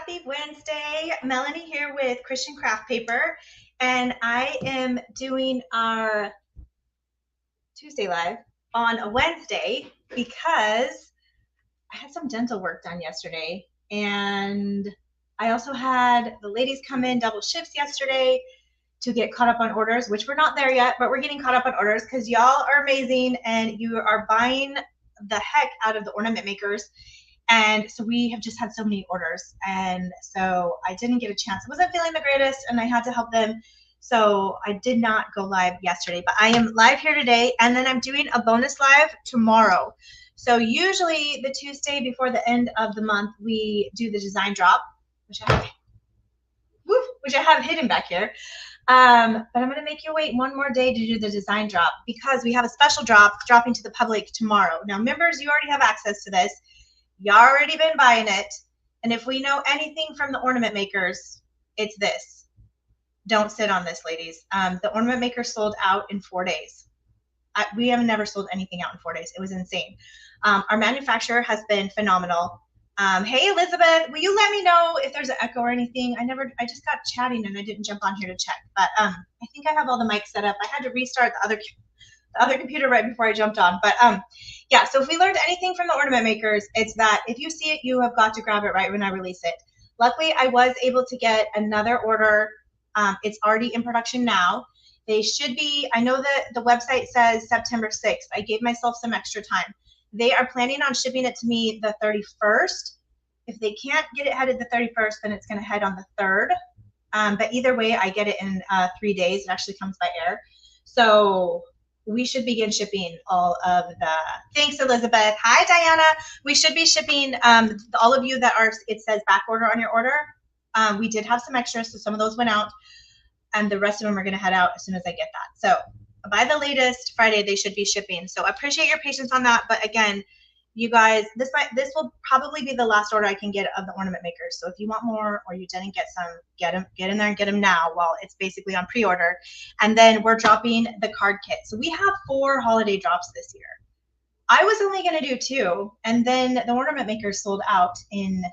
Happy Wednesday. Melanie here with Christian Craft Paper, and I am doing our Tuesday live on a Wednesday because I had some dental work done yesterday, and I also had the ladies come in double shifts yesterday to get caught up on orders, which we're not there yet, but we're getting caught up on orders because y'all are amazing and you are buying the heck out of the ornament makers. And so we have just had so many orders. And so I didn't get a chance. I wasn't feeling the greatest and I had to help them. So I did not go live yesterday, but I am live here today. And then I'm doing a bonus live tomorrow. So usually the Tuesday before the end of the month, we do the design drop, which I have hidden back here. But I'm going to make you wait one more day to do the design drop because we have a special drop dropping to the public tomorrow. Now, members, you already have access to this. You already been buying it. And if we know anything from the ornament makers, it's this. Don't sit on this, ladies. The ornament maker sold out in 4 days. We have never sold anything out in 4 days. It was insane. Our manufacturer has been phenomenal. Hey, Elizabeth, will you let me know if there's an echo or anything? I just got chatting and I didn't jump on here to check. But I think I have all the mics set up. I had to restart the other computer right before I jumped on. But yeah, so if we learned anything from the ornament makers, it's that if you see it, you have got to grab it right when I release it. Luckily, I was able to get another order. It's already in production now. They should be, I know that the website says September 6th. I gave myself some extra time. They are planning on shipping it to me the 31st. If they can't get it headed the 31st, then it's going to head on the 3rd. But either way, I get it in 3 days. It actually comes by air. So we should begin shipping all of the, thanks, Elizabeth. Hi, Diana. We should be shipping all of you that are, it says back order on your order. We did have some extras, so some of those went out, and the rest of them are going to head out as soon as I get that. So by the latest Friday, they should be shipping. So I appreciate your patience on that. But again, you guys, this will probably be the last order I can get of the ornament makers. So if you want more or you didn't get some, get in there and get them now while it's basically on pre-order. And then we're dropping the card kit. So we have 4 holiday drops this year. I was only going to do 2, and then the ornament makers sold out in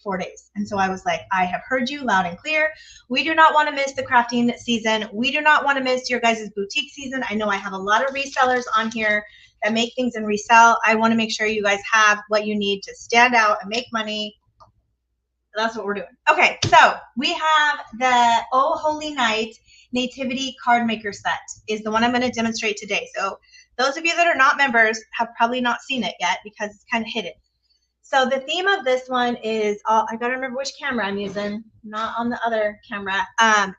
4 days. And so I was like, I have heard you loud and clear. We do not want to miss the crafting season. We do not want to miss your guys' boutique season. I know I have a lot of resellers on here that make things and resell. I want to make sure you guys have what you need to stand out and make money. That's what we're doing. Okay, so we have the Oh Holy Night Nativity Card Maker Set is the one I'm going to demonstrate today. So those of you that are not members have probably not seen it yet because it's kind of hidden. So the theme of this one is all, I gotta remember which camera I'm using, not on the other camera.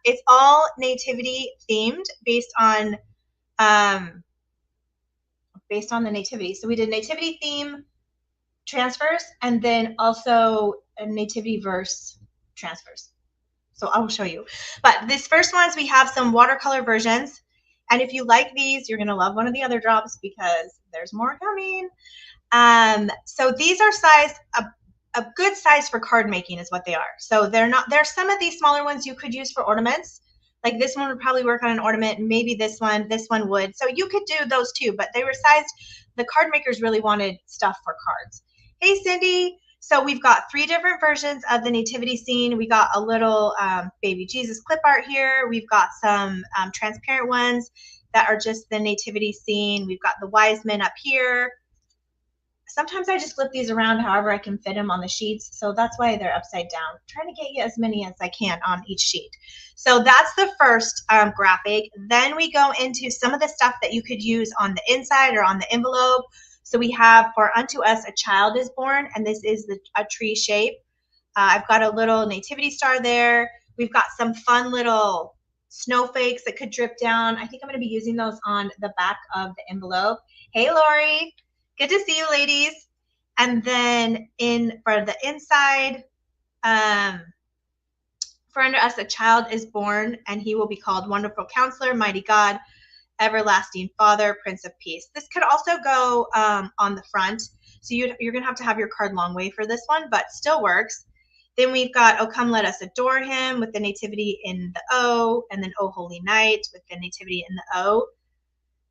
It's all nativity themed based on the nativity. So we did nativity theme transfers and then also a nativity verse transfers. So I will show you. But this first ones, we have some watercolor versions. And if you like these, you're gonna love one of the other drops because there's more coming. So these are sized a good size for card making is what they are. So there's some of these smaller ones you could use for ornaments. Like this one would probably work on an ornament, and maybe this one would. So you could do those too, but they were sized, the card makers really wanted stuff for cards. Hey, Cindy. So we've got 3 different versions of the nativity scene. We got a little baby Jesus clip art here. We've got some transparent ones that are just the nativity scene. We've got the wise men up here. Sometimes I just flip these around however I can fit them on the sheets. So that's why they're upside down. I'm trying to get you as many as I can on each sheet. So that's the first graphic. Then we go into some of the stuff that you could use on the inside or on the envelope. So we have For Unto Us a Child is Born, and this is a tree shape. I've got a little nativity star there. We've got some fun little snowflakes that could drip down. I think I'm going to be using those on the back of the envelope. Hey, Lori. Good to see you, ladies. And then for the inside, for unto us a child is born, and he will be called Wonderful Counselor, Mighty God, Everlasting Father, Prince of Peace. This could also go on the front. So you're going to have your card long way for this one, but still works. Then we've got, Oh, Come Let Us Adore Him with the nativity in the O, and then Oh, Holy Night with the nativity in the O.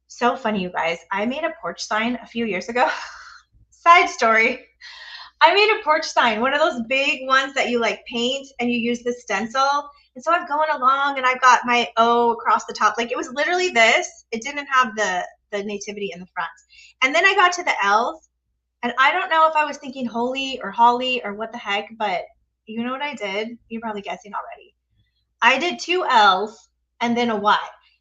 So funny, you guys. I made a porch sign a few years ago. Side story. I made a porch sign, one of those big ones that you like paint and you use the stencil. And so I'm going along and I've got my O across the top. Like it was literally this. It didn't have the nativity in the front. And then I got to the L's and I don't know if I was thinking holy or holly or what the heck, but you know what I did? You're probably guessing already. I did 2 L's and then a Y.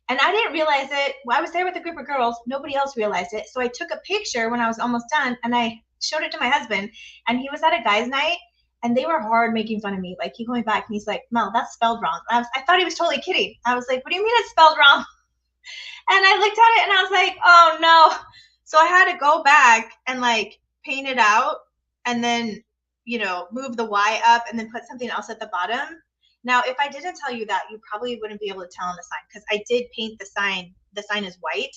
And I didn't realize it. I was there with a group of girls. Nobody else realized it. So I took a picture when I was almost done and I showed it to my husband. And he was at a guy's night and they were hard making fun of me. Like he going back and he's like, Mel, that's spelled wrong. I thought he was totally kidding. I was like, what do you mean it's spelled wrong? And I looked at it and I was like, oh no. So I had to go back and like paint it out and then, you know, move the Y up and then put something else at the bottom. Now, if I didn't tell you that, you probably wouldn't be able to tell on the sign because I did paint the sign. The sign is white.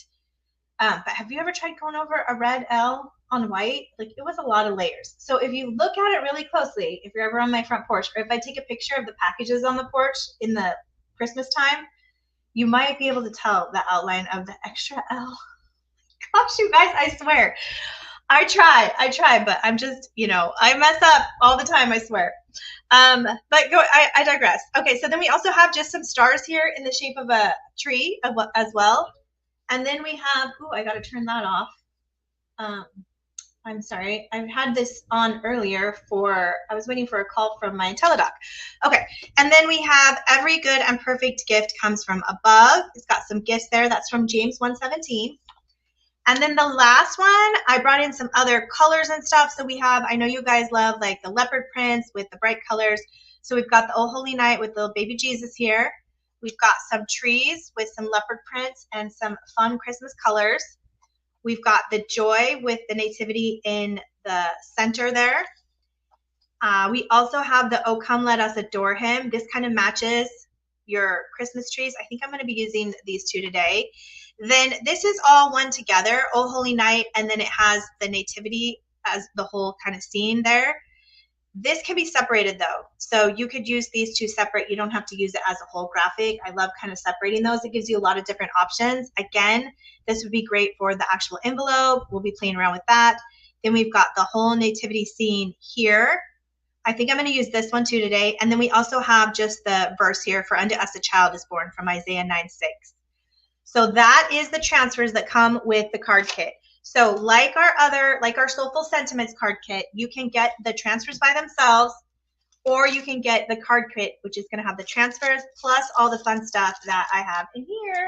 But have you ever tried going over a red L on white? Like it was a lot of layers. So if you look at it really closely, if you're ever on my front porch, or if I take a picture of the packages on the porch in the Christmas time, you might be able to tell the outline of the extra L. Gosh, you guys, I swear. I try, but I'm just, you know, I mess up all the time, I swear. But I digress. Okay, so then we also have just some stars here in the shape of a tree as well. And then we have, oh, I got to turn that off. I'm sorry. I had this on earlier I was waiting for a call from my teledoc. Okay, and then we have every good and perfect gift comes from above. It's got some gifts there. That's from James 1:17. And then the last one, I brought in some other colors and stuff. So we have, I know you guys love like the leopard prints with the bright colors. So we've got the Oh Holy Night with little baby Jesus here. We've got some trees with some leopard prints and some fun Christmas colors. We've got the joy with the nativity in the center there. We also have the Oh Come Let Us Adore Him. This kind of matches your Christmas trees. I think I'm going to be using these two today. Then this is all one together, Oh Holy Night, and then it has the nativity as the whole kind of scene there. This can be separated though. So you could use these two separate. You don't have to use it as a whole graphic. I love kind of separating those. It gives you a lot of different options. Again, this would be great for the actual envelope. We'll be playing around with that. Then we've got the whole nativity scene here. I think I'm going to use this one too today. And then we also have just the verse here for unto us a child is born from Isaiah 9:6. So that is the transfers that come with the card kit. So like our Soulful Sentiments card kit, you can get the transfers by themselves, or you can get the card kit, which is going to have the transfers plus all the fun stuff that I have in here.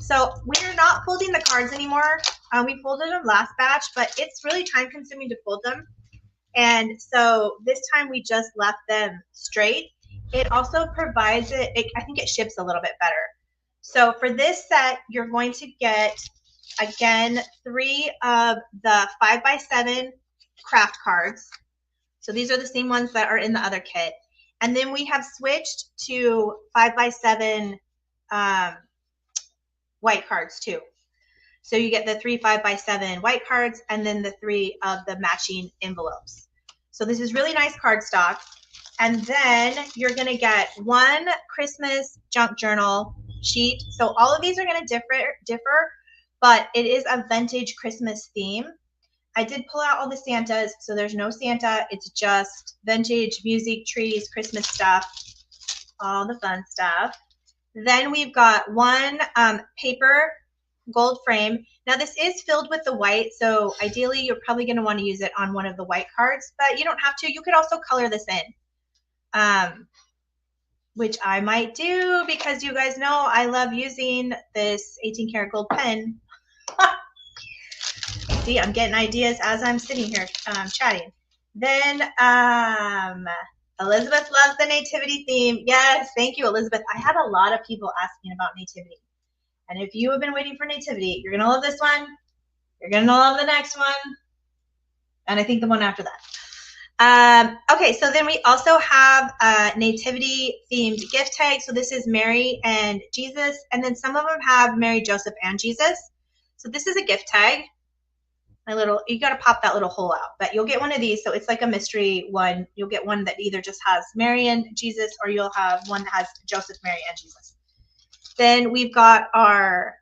So we're not folding the cards anymore. We folded them last batch, but it's really time consuming to fold them. And so this time we just left them straight. It also provides I think it ships a little bit better. So for this set, you're going to get, again, 3 of the 5x7 craft cards. So these are the same ones that are in the other kit. And then we have switched to 5x7 white cards too. So you get the 3 5x7 white cards and then the 3 of the matching envelopes. So this is really nice cardstock. And then you're going to get 1 Christmas junk journal sheet. So all of these are going to differ, but it is a vintage Christmas theme. I did pull out all the Santas, so there's no Santa. It's just vintage music, trees, Christmas stuff, all the fun stuff. Then we've got 1 paper gold frame. Now this is filled with the white, so ideally you're probably going to want to use it on one of the white cards, but you don't have to. You could also color this in. Which I might do because you guys know I love using this 18 karat gold pen. See, I'm getting ideas as I'm sitting here chatting. Then Elizabeth loves the nativity theme. Yes, thank you, Elizabeth. I had a lot of people asking about nativity. And if you have been waiting for nativity, you're going to love this one. You're going to love the next one. And I think the one after that. Okay, so then we also have a nativity themed gift tag. So this is Mary and Jesus, and then some of them have Mary, Joseph, and Jesus. So this is a gift tag. You got to pop that little hole out, but you'll get one of these. So it's like a mystery one. You'll get one that either just has Mary and Jesus, or you'll have one that has Joseph, Mary, and Jesus. Then we've got our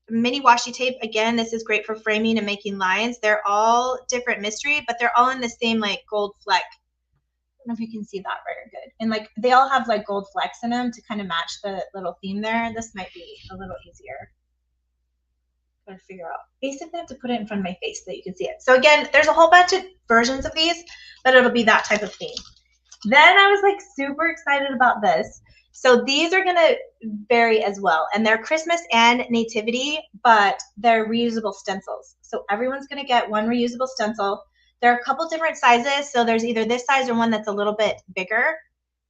mini washi tape. Again, this is great for framing and making lines. They're all different mystery, but they're all in the same like gold fleck. I don't know if you can see that very good. And like they all have like gold flecks in them to kind of match the little theme there. This might be a little easier. Gotta figure out. Basically, I have to put it in front of my face so that you can see it. So again, there's a whole bunch of versions of these, but it'll be that type of theme. Then I was like super excited about this. So these are gonna vary as well, and they're Christmas and Nativity, but they're reusable stencils. So everyone's gonna get one reusable stencil. There are a couple different sizes, so there's either this size or one that's a little bit bigger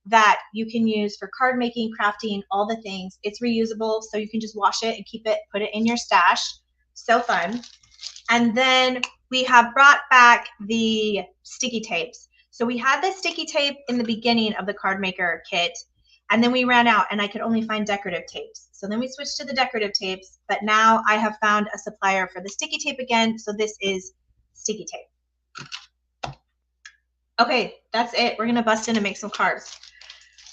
that you can use for card making, crafting, all the things. It's reusable, so you can just wash it and keep it, put it in your stash. So fun. And then we have brought back the sticky tapes. So we had this sticky tape in the beginning of the card maker kit, and then we ran out and I could only find decorative tapes. So then we switched to the decorative tapes, but now I have found a supplier for the sticky tape again. So this is sticky tape. Okay, that's it. We're gonna bust in and make some cards.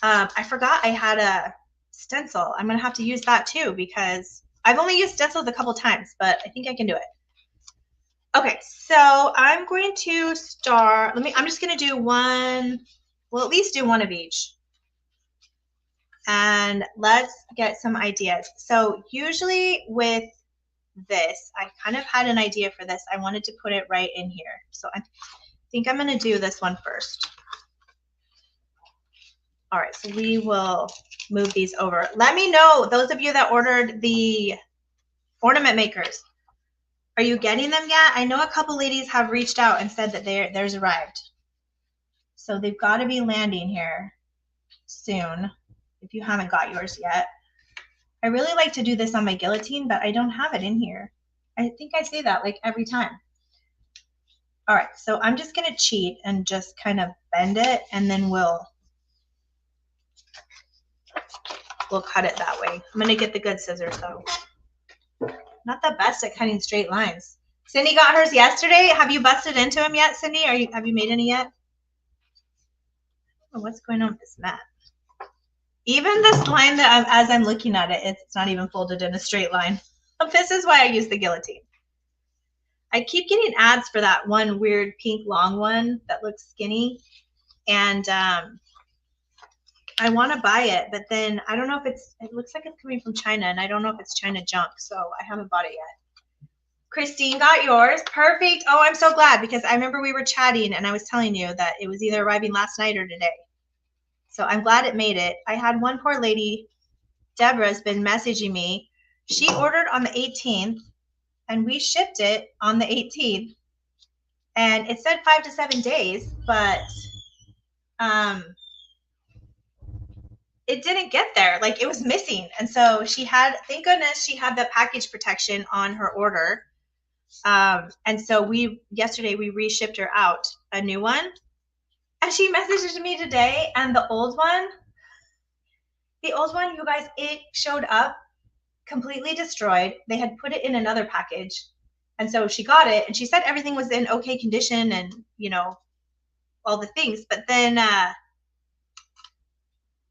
I forgot I had a stencil. I'm gonna have to use that too because I've only used stencils a couple times, but I think I can do it. Okay, so I'm going to start, I'm just gonna do one, we'll at least do one of each. And let's get some ideas. So usually with this, I kind of had an idea for this. I wanted to put it right in here. So I think I'm gonna do this one first. All right, so we will move these over. Let me know, those of you that ordered the ornament makers, are you getting them yet? I know a couple ladies have reached out and said that theirs arrived. So they've got to be landing here soon if you haven't got yours yet. I really like to do this on my guillotine, but I don't have it in here. I think I say that like every time. All right, so I'm just gonna cheat and just kind of bend it, and then we'll cut it that way. I'm gonna get the good scissors though. Not the best at cutting straight lines. Cindy got hers yesterday. Have you busted into them yet, Cindy? Have you made any yet? Oh, what's going on with this mat? Even this line that as I'm looking at it, it's not even folded in a straight line. This is why I use the guillotine. I keep getting ads for that one weird pink long one that looks skinny, and I want to buy it, but then I don't know if it looks like it's coming from China, and I don't know if it's China junk, so I haven't bought it yet. Christine got yours. Perfect. Oh, I'm so glad because I remember we were chatting and I was telling you that it was either arriving last night or today. So I'm glad it made it. I had one poor lady, Deborah's been messaging me. She ordered on the 18th and we shipped it on the 18th. And it said 5 to 7 days, but it didn't get there. Like it was missing. And so she had, thank goodness she had the package protection on her order. And so yesterday we reshipped her out a new one. And she messaged me today, and the old one, you guys, it showed up completely destroyed. They had put it in another package. And so she got it, and she said everything was in okay condition and, you know, all the things. But then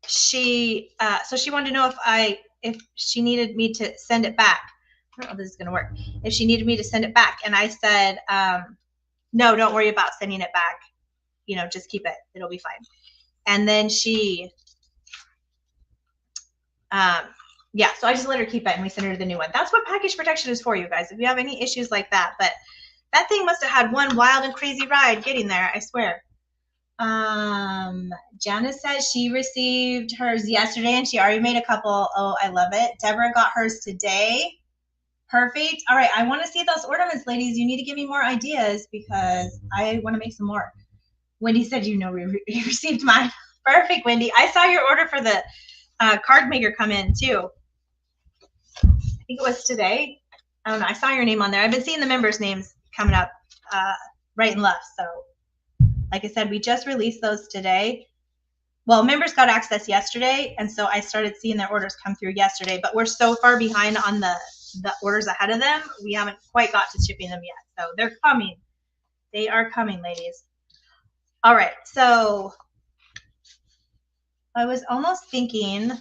she wanted to know if she needed me to send it back. I don't know if this is going to work. If she needed me to send it back. And I said, no, don't worry about sending it back. You know, just keep it. It'll be fine. And then she, yeah, so I just let her keep it and we sent her the new one. That's what package protection is for, you guys. If you have any issues like that, but that thing must have had one wild and crazy ride getting there, I swear. Janice says she received hers yesterday and she already made a couple. Oh, I love it. Deborah got hers today. Perfect. All right, I want to see those ornaments, ladies. You need to give me more ideas because I want to make some more. Wendy said, you know, you received mine. Perfect, Wendy. I saw your order for the card maker come in too. I think it was today. I don't know. I saw your name on there. I've been seeing the members' names coming up right and left. So, like I said, we just released those today. Well, members got access yesterday, and so I started seeing their orders come through yesterday. But we're so far behind on the orders ahead of them, we haven't quite got to shipping them yet. So they're coming. They are coming, ladies. All right, so I was almost thinking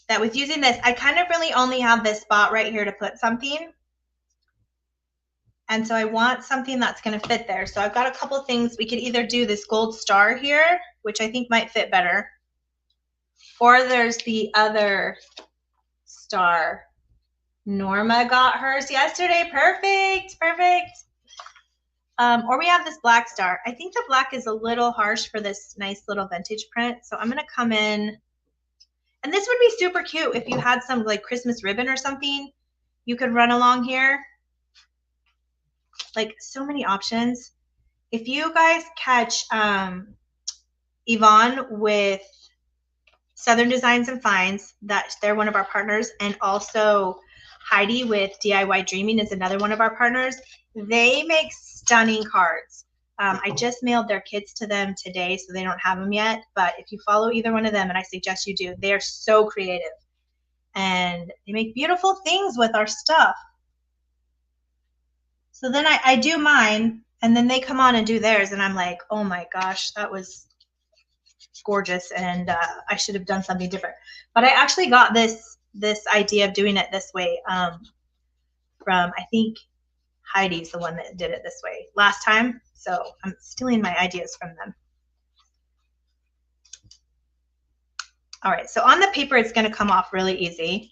that with using this, I kind of really only have this spot right here to put something. And so I want something that's going to fit there. So I've got a couple things. We could either do this gold star here, which I think might fit better. Or there's the other star. Norma got hers yesterday. Perfect, perfect. Or we have this black star. I think the black is a little harsh for this nice little vintage print. So I'm going to come in. And this would be super cute if you had some like Christmas ribbon or something. You could run along here. Like so many options. If you guys catch Yvonne with Southern Designs and Finds, that they're one of our partners, and also Heidi with DIY Dreaming is another one of our partners. They make stunning cards. I just mailed their kits to them today, so they don't have them yet. But if you follow either one of them, and I suggest you do, they are so creative. And they make beautiful things with our stuff. So then I do mine, and then they come on and do theirs, and I'm like, oh my gosh, that was gorgeous, and I should have done something different. But I actually got this idea of doing it this way from, I think Heidi's the one that did it this way last time, so I'm stealing my ideas from them. All right, so on the paper it's going to come off really easy.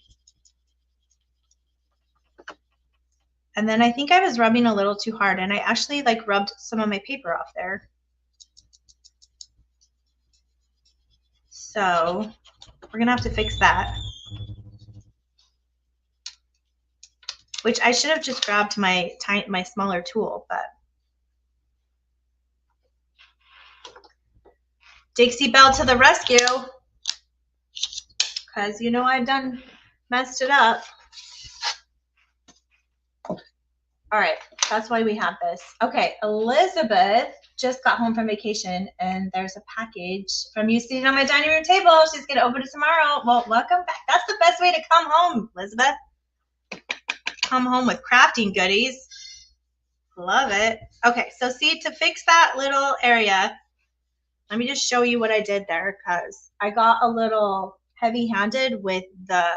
And then I think I was rubbing a little too hard, and I actually like rubbed some of my paper off there. So we're gonna have to fix that. Which I should have just grabbed my smaller tool, but Dixie Belle to the rescue, because you know I've messed it up. All right, that's why we have this. Okay, Elizabeth just got home from vacation, and there's a package from you sitting on my dining room table. She's gonna open it tomorrow. Well, welcome back. That's the best way to come home, Elizabeth. Come home with crafting goodies. Love it. Okay, so see, to fix that little area, let me just show you what I did there, because I got a little heavy-handed with the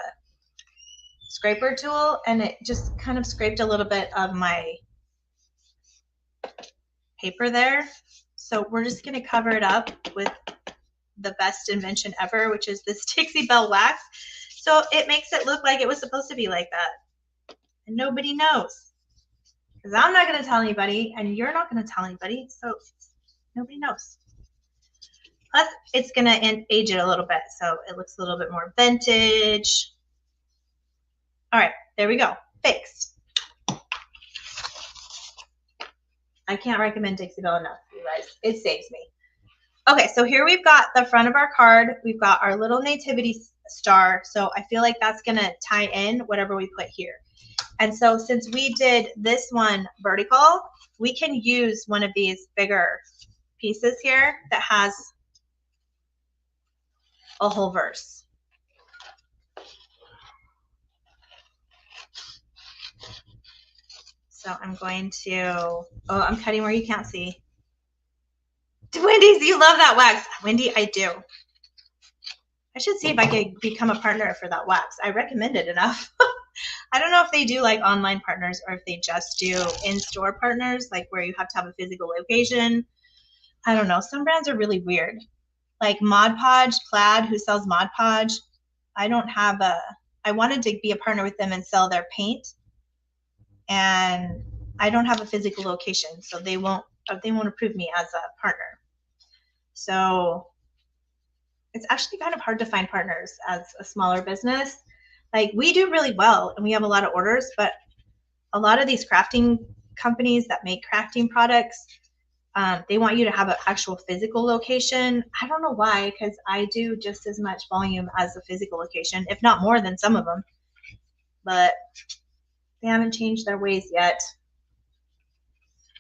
scraper tool, and it just kind of scraped a little bit of my paper there. So we're just going to cover it up with the best invention ever, which is this Dixie Belle wax. So it makes it look like it was supposed to be like that. And nobody knows. Because I'm not going to tell anybody, and you're not going to tell anybody, so nobody knows. Plus, it's going to age it a little bit, so it looks a little bit more vintage. All right, there we go. Fixed. I can't recommend Dixie Belle enough, you guys. It saves me. Okay, so here we've got the front of our card. We've got our little nativity star, so I feel like that's going to tie in whatever we put here. And so since we did this one vertical, we can use one of these bigger pieces here that has a whole verse. So I'm going to, oh, I'm cutting where you can't see. Wendy's, you love that wax. Wendy, I do. I should see if I could become a partner for that wax. I recommend it enough. I don't know if they do like online partners or if they just do in-store partners, like where you have to have a physical location. I don't know. Some brands are really weird. Like Mod Podge, Plaid, who sells Mod Podge. I wanted to be a partner with them and sell their paint. And I don't have a physical location, so they won't approve me as a partner. So it's actually kind of hard to find partners as a smaller business. Like we do really well and we have a lot of orders, but a lot of these crafting companies that make crafting products, they want you to have an actual physical location. I don't know why, because I do just as much volume as a physical location, if not more than some of them. But they haven't changed their ways yet.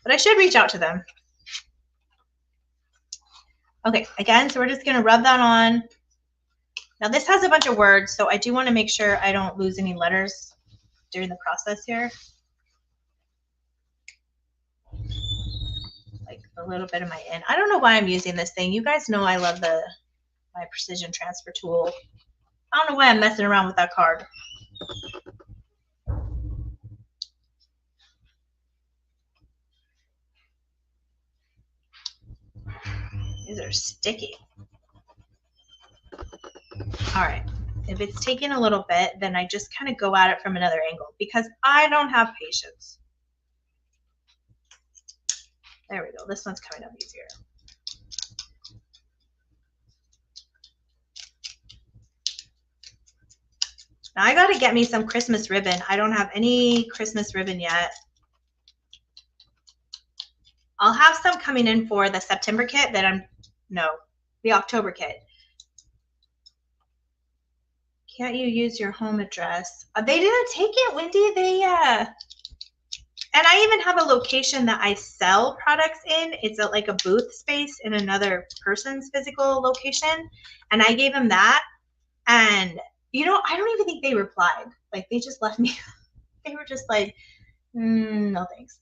But I should reach out to them. Okay, again, so we're just going to rub that on. Now this has a bunch of words, so I do want to make sure I don't lose any letters during the process here. Like a little bit of my in. I don't know why I'm using this thing. You guys know I love my precision transfer tool. I don't know why I'm messing around with that card. These are sticky. All right. If it's taking a little bit, then I just kind of go at it from another angle because I don't have patience. There we go. This one's coming up easier. Now I got to get me some Christmas ribbon. I don't have any Christmas ribbon yet. I'll have some coming in for the September kit that the October kit. Can't you use your home address? They didn't take it, Wendy. And I even have a location that I sell products in. It's like a booth space in another person's physical location. And I gave them that. And, I don't even think they replied. Like, they just left me. They were just like, no thanks.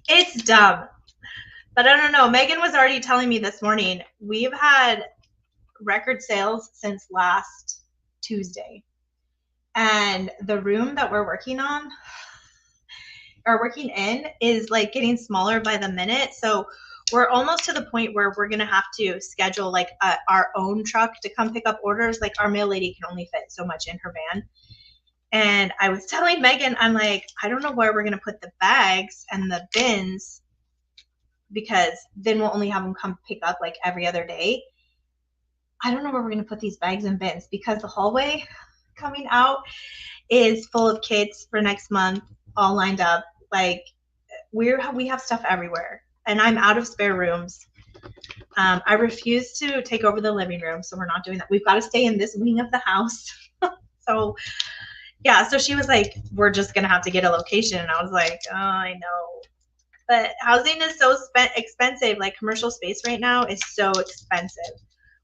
It's dumb. But I don't know. Megan was already telling me this morning, we've had record sales since last Tuesday. And the room that we're working in is like getting smaller by the minute. So we're almost to the point where we're going to have to schedule like our own truck to come pick up orders. Like our mail lady can only fit so much in her van. And I was telling Megan, I'm like, I don't know where we're going to put the bags and the bins because then we'll only have them come pick up like every other day. I don't know where we're going to put these bags and bins because the hallway coming out is full of kids for next month, all lined up. Like we have stuff everywhere, and I'm out of spare rooms. I refuse to take over the living room, so we're not doing that. We've got to stay in this wing of the house. So she was like, we're just gonna have to get a location, and I was like, oh, I know, but housing is so expensive. Like commercial space right now is so expensive,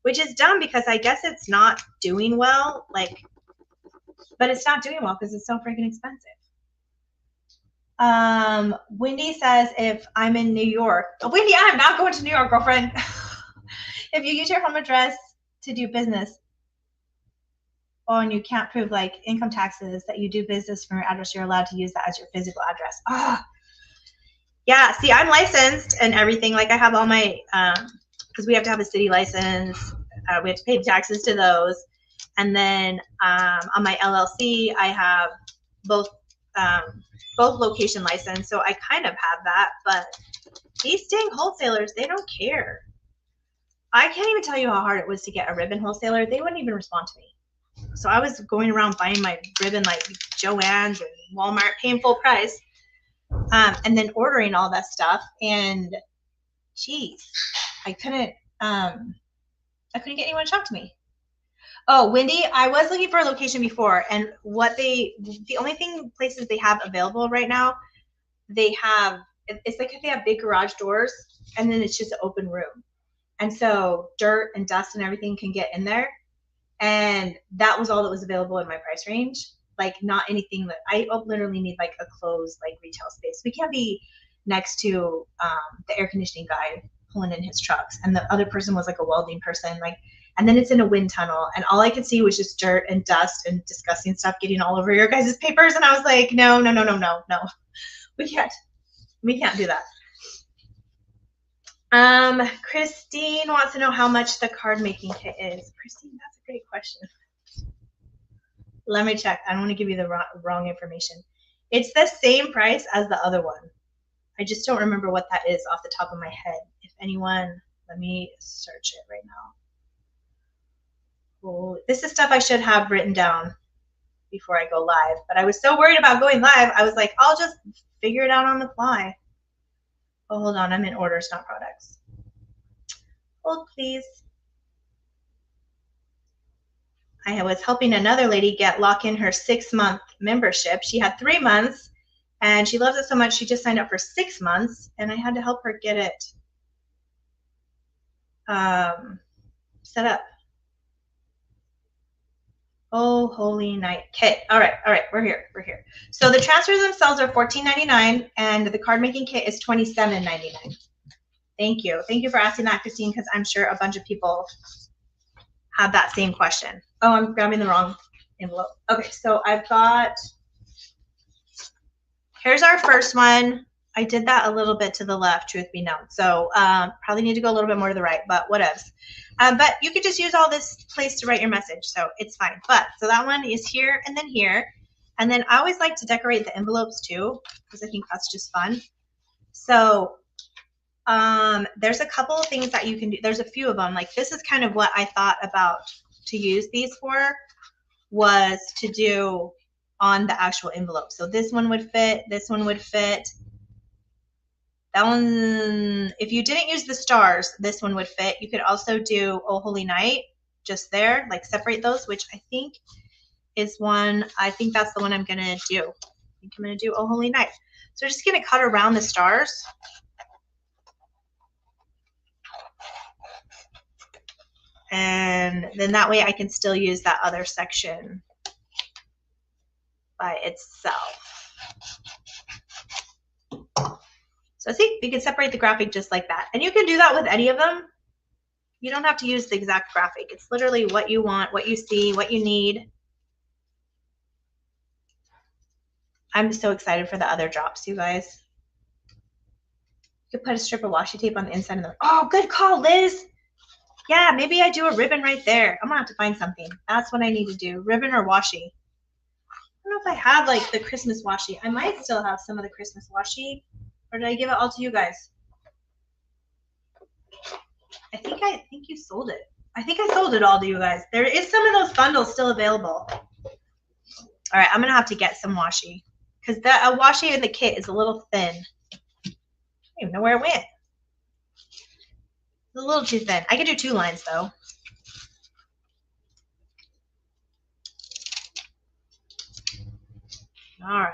which is dumb because I guess it's not doing well. But it's not doing well because it's so freaking expensive. Wendy says if I'm in New York, Wendy, I'm not going to New York, girlfriend. If you use your home address to do business, and you can't prove like income taxes that you do business from your address, you're allowed to use that as your physical address. Yeah. See, I'm licensed and everything. Like I have all my, because we have to have a city license. We have to pay taxes to those. And then on my LLC, I have both location license, so I kind of have that. But these dang wholesalers, they don't care. I can't even tell you how hard it was to get a ribbon wholesaler. They wouldn't even respond to me. So I was going around buying my ribbon like Joann's and Walmart, paying full price, and then ordering all that stuff. And geez, I couldn't get anyone to shop to me. Oh, Wendy, I was looking for a location before, and the only places they have available right now, it's like if they have big garage doors, and then it's just an open room. And so dirt and dust and everything can get in there. And that was all that was available in my price range. Like not anything that I literally need like a closed like retail space. We can't be next to the air conditioning guy pulling in his trucks. And the other person was like a welding person, and then it's in a wind tunnel, and all I could see was just dirt and dust and disgusting stuff getting all over your guys' papers. And I was like, no. We can't do that. Christine wants to know how much the card making kit is. Christine, that's a great question. Let me check. I don't want to give you the wrong information. It's the same price as the other one. I just don't remember what that is off the top of my head. If anyone, let me search it right now. Oh, this is stuff I should have written down before I go live, but I was so worried about going live. I was like, I'll just figure it out on the fly. Oh, hold on. I'm in orders, not products. Hold, please. I was helping another lady lock in her 6-month membership. She had 3 months, and she loves it so much she just signed up for 6 months, and I had to help her get it set up. Oh, holy night kit. All right, we're here. So the transfers themselves are $14.99, and the card making kit is $27.99. Thank you for asking that, Christine, because I'm sure a bunch of people have that same question. Oh, I'm grabbing the wrong envelope. Okay, so I've got, here's our first one. I did that a little bit to the left, truth be known. So probably need to go a little bit more to the right, but whatevs. But you could just use all this place to write your message, so it's fine. But so that one is here and then here. And then I always like to decorate the envelopes too, because I think that's just fun. So there's a couple of things that you can do. There's a few of them. Like this is kind of what I thought about to use these for, was to do on the actual envelope. So this one would fit, this one would fit. That one, if you didn't use the stars, this one would fit. You could also do Oh Holy Night just there, like separate those, which I think is one, I think that's the one I'm gonna do. I think I'm gonna do Oh Holy Night. So we're just gonna cut around the stars. And then that way I can still use that other section by itself. So see, you can separate the graphic just like that. And you can do that with any of them. You don't have to use the exact graphic. It's literally what you want, what you see, what you need. I'm so excited for the other drops, you guys. You could put a strip of washi tape on the inside of the, oh, good call, Liz. Yeah, maybe I do a ribbon right there. I'm gonna have to find something. That's what I need to do, ribbon or washi. I don't know if I have like the Christmas washi. I might still have some of the Christmas washi, or did I give it all to you guys? I think you sold it. I think I sold it all to you guys. There is some of those bundles still available. All right, I'm gonna have to get some washi because the washi in the kit is a little thin. I don't even know where it went. It's a little too thin. I could do 2 lines though. All right.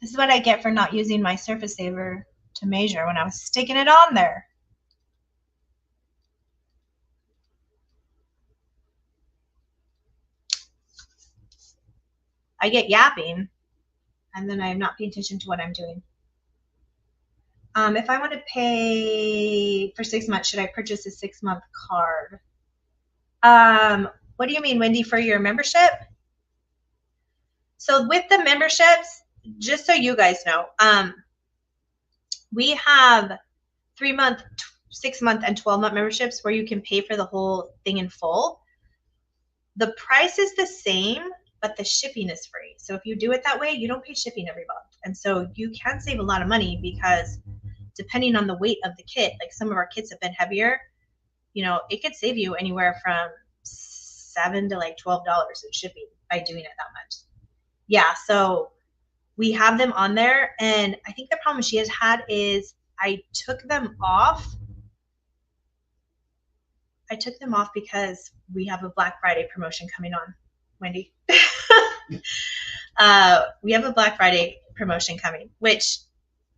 This is what I get for not using my surface saver to measure when I was sticking it on there. I get yapping, and then I'm not paying attention to what I'm doing. If I want to pay for 6 months, should I purchase a 6-month card? What do you mean, Wendy, for your membership? So with the memberships, just so you guys know, we have 3-month, 6-month, and 12-month memberships where you can pay for the whole thing in full. The price is the same, but the shipping is free. So if you do it that way, you don't pay shipping every month. And so you can save a lot of money because depending on the weight of the kit, like some of our kits have been heavier, you know, it could save you anywhere from $7 to like $12 in shipping by doing it that much. Yeah, so we have them on there, and I think the problem she has had is I took them off. I took them off because we have a Black Friday promotion coming on, Wendy. We have a Black Friday promotion coming, which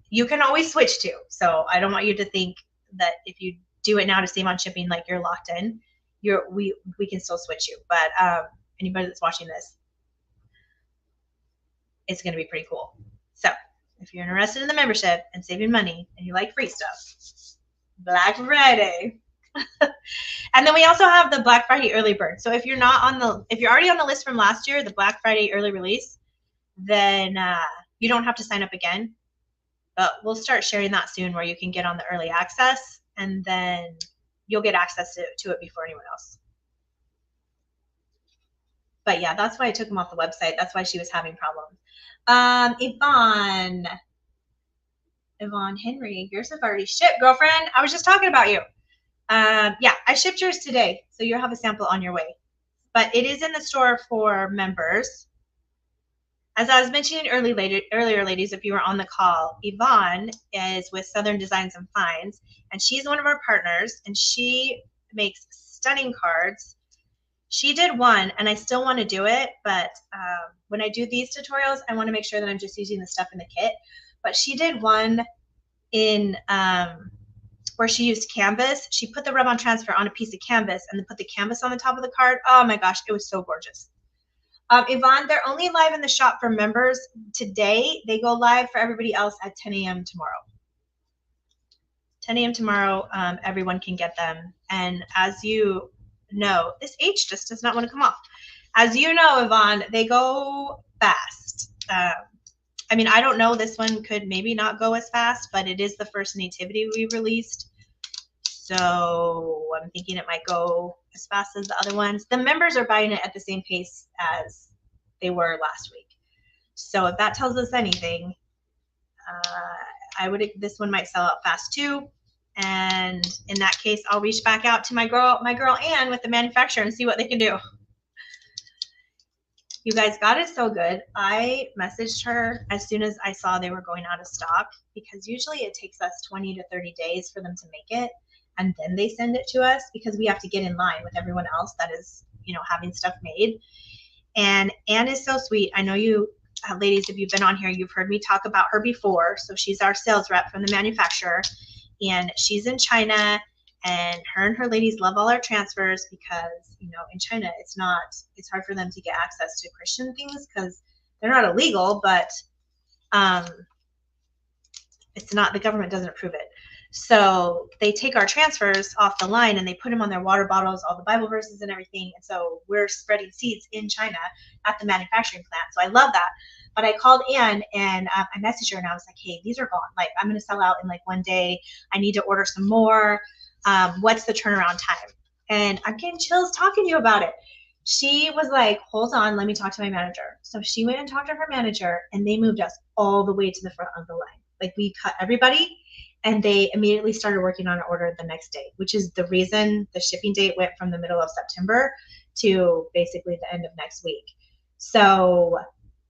you can always switch to. So I don't want you to think that if you do it now to save on shipping, like you're locked in. We can still switch you. But anybody that's watching this, it's going to be pretty cool. So if you're interested in the membership and saving money and you like free stuff, Black Friday. And then we also have the Black Friday early bird. So if you're already on the list from last year, the Black Friday early release, then you don't have to sign up again. But we'll start sharing that soon where you can get on the early access, and then you'll get access to it before anyone else. But yeah, that's why I took them off the website. That's why she was having problems. Yvonne Henry, yours have already shipped, girlfriend. I was just talking about you. Yeah, I shipped yours today, so you'll have a sample on your way. But it is in the store for members. As I was mentioning earlier, ladies, if you were on the call, Yvonne is with Southern Designs and Finds, and she's one of our partners, and she makes stunning cards. She did one, and I still want to do it, but when I do these tutorials, I want to make sure that I'm just using the stuff in the kit. But she did one in where she used canvas. She put the rub-on transfer on a piece of canvas and then put the canvas on the top of the card. Oh my gosh, it was so gorgeous. Yvonne, they're only live in the shop for members today. They go live for everybody else at 10 a.m. tomorrow. 10 a.m. tomorrow, everyone can get them. And as you know, this H just does not want to come off. As you know, Yvonne, they go fast. I mean, I don't know. This one could maybe not go as fast, but it is the first Nativity we released. So I'm thinking it might go as fast as the other ones. The members are buying it at the same pace as they were last week. So if that tells us anything, this one might sell out fast too. And in that case, I'll reach back out to my girl Anne with the manufacturer and see what they can do. You guys, God is so good. I messaged her as soon as I saw they were going out of stock, because usually it takes us 20 to 30 days for them to make it, and then they send it to us because we have to get in line with everyone else that is, having stuff made. And Anne is so sweet. I know you ladies, if you've been on here, you've heard me talk about her before. So she's our sales rep from the manufacturer, and she's in China. And her ladies love all our transfers because, in China, it's hard for them to get access to Christian things because they're not illegal, but it's not, the government doesn't approve it. So they take our transfers off the line and they put them on their water bottles, all the Bible verses and everything. And so we're spreading seeds in China at the manufacturing plant. So I love that. But I called Anne and I messaged her and I was like, hey, these are gone. Like, I'm going to sell out in like one day. I need to order some more. What's the turnaround time? And I'm getting chills talking to you about it. She was like, hold on, let me talk to my manager. So she went and talked to her manager and they moved us all the way to the front of the line. Like, we cut everybody and they immediately started working on an order the next day, which is the reason the shipping date went from the middle of September to basically the end of next week. So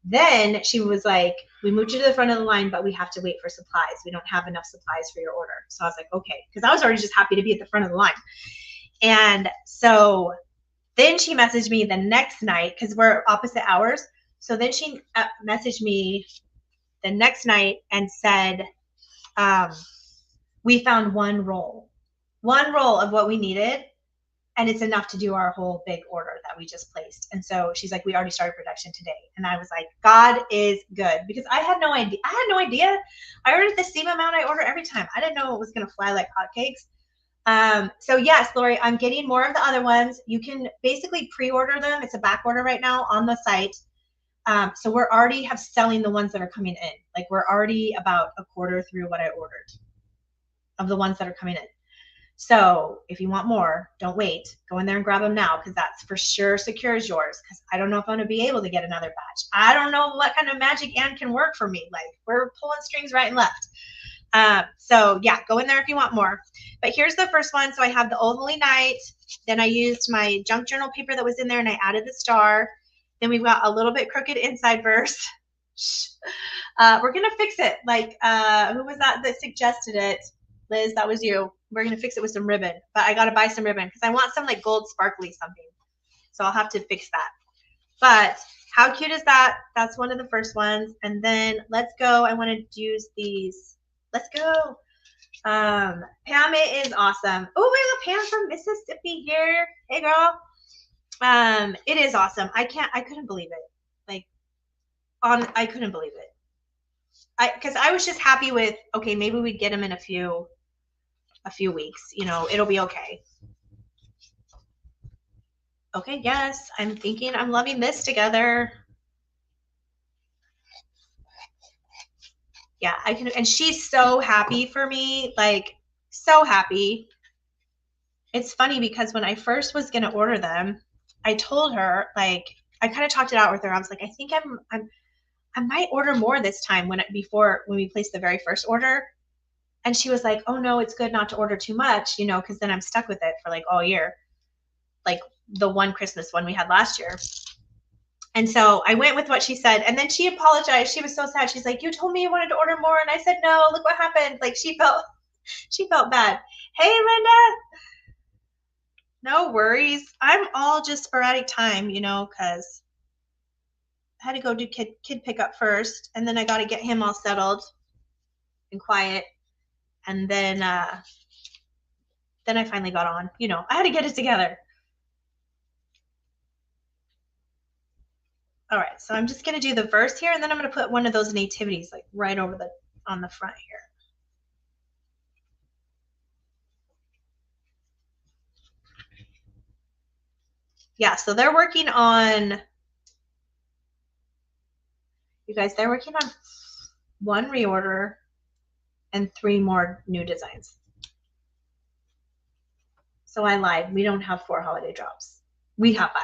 then she was like, we moved you to the front of the line, but we have to wait for supplies. We don't have enough supplies for your order. So I was like, okay, because I was already just happy to be at the front of the line. And so then she messaged me the next night because we're opposite hours. So then she messaged me the next night and said, we found one roll of what we needed, and it's enough to do our whole big order that we just placed. And so she's like, we already started production today. And I was like, God is good, because I had no idea. I ordered the same amount I order every time. I didn't know it was going to fly like hotcakes. So yes, Lori, I'm getting more of the other ones. You can basically pre-order them. It's a back order right now on the site. So we're already selling the ones that are coming in. Like, we're already about a quarter through what I ordered of the ones that are coming in. So if you want more, don't wait. Go in there and grab them now, because that's for sure secures yours, because I don't know if I'm going to be able to get another batch. I don't know what kind of magic Anne can work for me. Like, we're pulling strings right and left. So yeah, go in there if you want more. But here's the first one. So I have the Old Holy Night. Then I used my junk journal paper that was in there and I added the star. Then we've got a little bit crooked inside verse. We're going to fix it. Like, who was that suggested it? Liz, that was you. We're going to fix it with some ribbon. But I got to buy some ribbon because I want some like gold sparkly something. So I'll have to fix that. But how cute is that? That's one of the first ones. And then let's go. I want to use these. Let's go. Pam is awesome. Oh, we have Pam from Mississippi here. Hey, girl. It is awesome. I couldn't believe it. I couldn't believe it. Because I was just happy with, okay, maybe we'd get them in a few weeks. It'll be okay. Okay, yes, I'm thinking I'm loving this together. Yeah, I can, and she's so happy for me, like, so happy. It's funny because when I first was gonna order them, I told her, like, I kind of talked it out with her. I was like, I think I might order more this time when we placed the very first order. And she was like, oh no, it's good not to order too much, because then I'm stuck with it for like all year. Like the one Christmas one we had last year. And so I went with what she said. And then she apologized. She was so sad. She's like, you told me you wanted to order more. And I said, no, look what happened. Like, she felt bad. Hey, Linda. No worries. I'm all just sporadic time, because I had to go do kid pickup first. And then I got to get him all settled and quiet. And then I finally got on. I had to get it together. All right, so I'm just going to do the verse here, and then I'm going to put one of those nativities like right over on the front here. Yeah, so they're working on, you guys, they're working on 1 reorder and 3 more new designs. So I lied. We don't have 4 holiday drops. We have 5.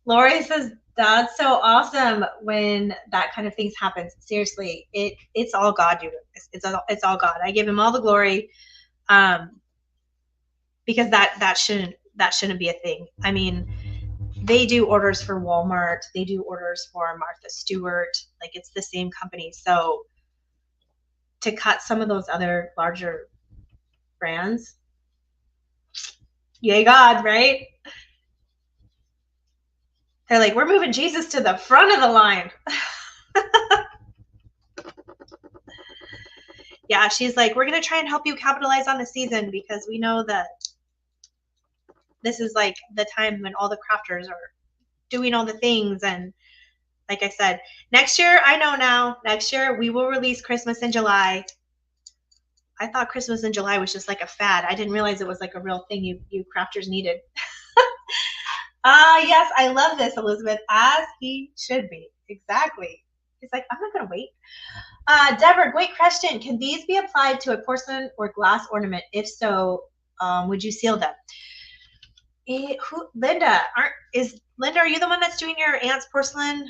Lori says, that's so awesome when that kind of things happens. Seriously, it's all God, you guys. It's all God. I give him all the glory, because that shouldn't be a thing. I mean, they do orders for Walmart. They do orders for Martha Stewart. Like, it's the same company. So to cut some of those other larger brands, yay God, right? They're like, we're moving Jesus to the front of the line. Yeah, she's like, we're going to try and help you capitalize on the season, because we know that this is like the time when all the crafters are doing all the things. And like I said, next year, I know now, next year we will release Christmas in July. I thought Christmas in July was just like a fad. I didn't realize it was like a real thing you crafters needed. Yes, I love this, Elizabeth, as he should be. Exactly. He's like, I'm not going to wait. Deborah, great question. Can these be applied to a porcelain or glass ornament? If so, would you seal them? Linda, are you the one that's doing your aunt's porcelain?